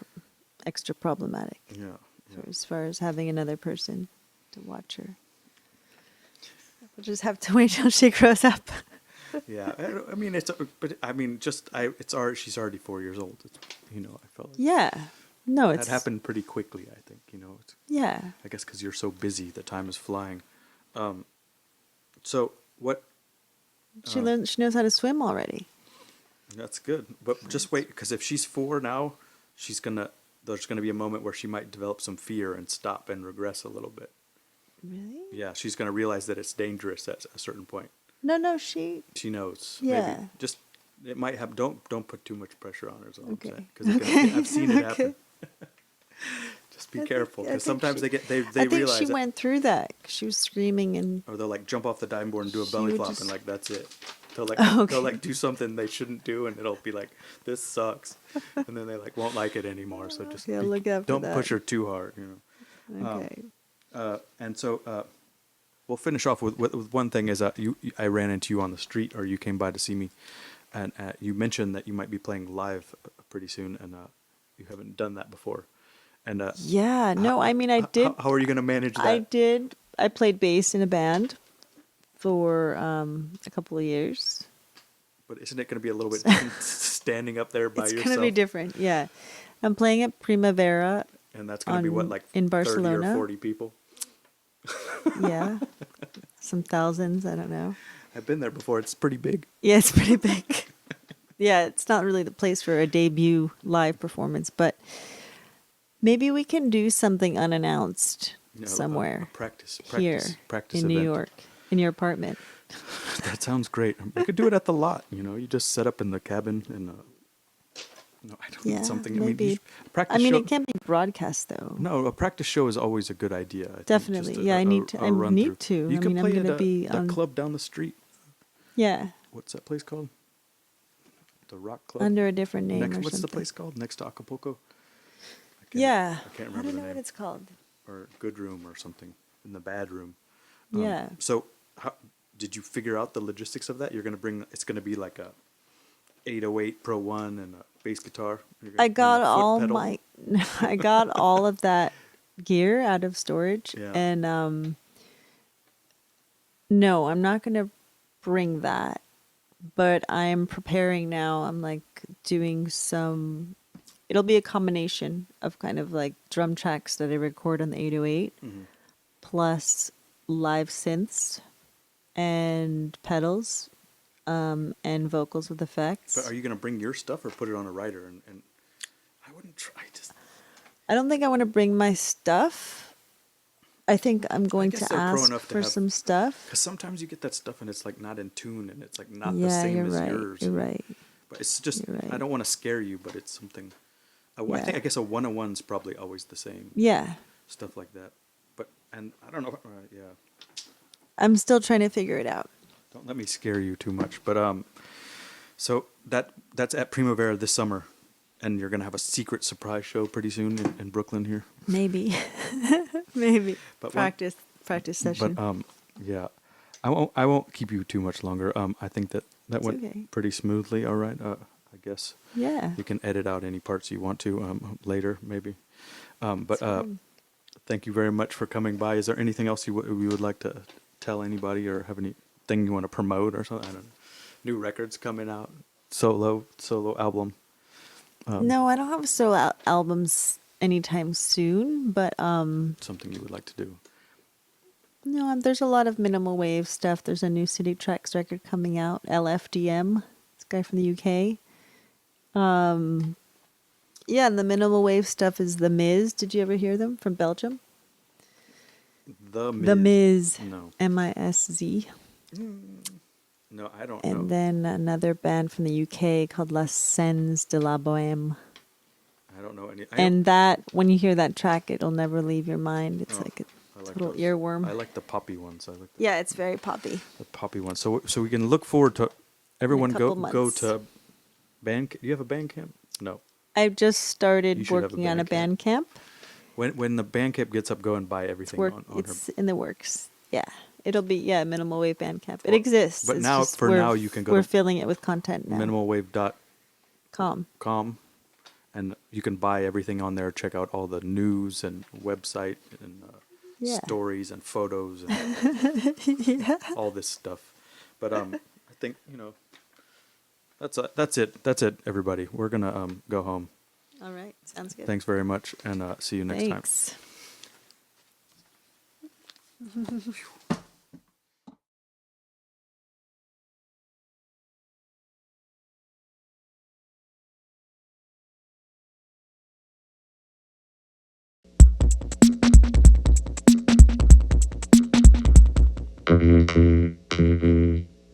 extra problematic Yeah. as far as having another person to watch her. We'll just have to wait till she grows up. Yeah. I mean, she's already 4 years old. I felt like Yeah. No, that it's happened pretty quickly. I think. Yeah. I guess because you're so busy, the time is flying. So what? She knows how to swim already. That's good. But just wait, because if she's 4 now, there's gonna be a moment where she might develop some fear and stop and regress a little bit. Really? Yeah, she's gonna realize that it's dangerous at a certain point. No, she She knows. Yeah. Maybe just it might have. Don't put too much pressure on her. Is all Okay. I'm saying. Because I've seen it happen. Just be I careful, think because sometimes she- they I think realize she it, went through that. She was screaming and or they'll like jump off the diving board and do a She belly would flop, just- and like that's it. They'll Okay. they'll like do something they shouldn't do, and it'll be like, this sucks, and then they like won't like it anymore. So just Yeah, look out for don't that. push her too hard. okay. And so we'll finish off with one thing. Is I ran into you on the street, or you came by to see me, and you mentioned that you might be playing live pretty soon, and you haven't done that before. And Yeah, no, I mean, I did. How are you going to manage that? I did. I played bass in a band for a couple of years. But isn't it going to be a little bit different standing up there by It's yourself? going to be different. Yeah, I'm playing at Primavera. And that's going to be what, like in 30 Barcelona? or 40 people? Yeah, some thousands. I don't know. I've been there before. It's pretty big. Yeah, it's pretty big. Yeah, it's not really the place for a debut live performance, but maybe we can do something unannounced somewhere A practice here practice in New event. York, in your apartment. That sounds great. You could do it at the lot. You just set up in the cabin and No, I don't Yeah, need something. I maybe. mean, practice I mean, show. it can't be broadcast though. No, a practice show is always a good idea. I think, Definitely. just Yeah, I need to. I run through. need to. You I can mean, I'm play gonna at be that on. club down the street. Yeah, What's that place called? The Rock Club. under a different name or What's something. the place called? Next to Acapulco. Yeah, I can't I remember don't the know name. what it's called. Or Good Room or something in the bad room. Yeah. So, did you figure out the logistics of that? You're gonna bring. It's gonna be like a 808 Pro One and a bass guitar. I got and a foot all pedal. my. I got all of that gear out of storage, Yeah. and no, I'm not gonna bring that. But I'm preparing now. I'm like doing some. It'll be a combination of kind of like drum tracks that I record on the 808, Mhm. plus live synths and pedals, and vocals with effects. But are you gonna bring your stuff or put it on a rider? And I wouldn't try. I don't think I want to bring my stuff. I think I'm going guess to they're pro ask enough to for have- some stuff. Because sometimes you get that stuff and it's like not in tune and it's like not the Yeah, same you're as right. yours. You're right. But it's just You're right. I don't want to scare you, but it's something. I Yeah. guess a 101's probably always the same. Yeah. Stuff like that. But and I don't know. Yeah. I'm still trying to figure it out. Don't let me scare you too much. But so that's at Primavera this summer, and you're gonna have a secret surprise show pretty soon in Brooklyn here. Maybe. Maybe. But Practice session. But yeah, I won't keep you too much longer. I think that It's went okay. pretty smoothly. All right. I guess Yeah. you can edit out any parts you want to later, maybe. But It's fine. thank you very much for coming by. Is there anything else you would like to tell anybody, or have anything you want to promote or something? I don't know. New records coming out, solo album. No, I don't have solo albums anytime soon, but Something you would like to do. no, there's a lot of minimal wave stuff. There's a new City Tracks record coming out, LFDM. This guy from the UK. Yeah, and the minimal wave stuff is The Miz. Did you ever hear them from Belgium? The The Miz. No. MISZ. No, I don't And know. then another band from the UK called La Scènes de la Bohème. I don't know any. And that, when you hear that track, it'll never leave your mind. It's like a total earworm. I like the poppy ones. I like Yeah, it's very poppy. the poppy ones. So we can look forward to everyone couple go months. to band. Do you have a band camp? No. I've just You started should have a working on a band band camp. When the band camp gets up, go and buy everything on her. It's in the works. Yeah. It'll be, minimal wave band camp. It Well, exists. but It's now- just for now, you can go We're to filling it with content now. minimalwave.com, Com. and you can buy everything on there. Check out all the news and website and Yeah. stories and photos and all this stuff. But I think that's it, everybody. We're gonna go home. All right. Sounds good. Thanks very much, and see you next time. Thanks.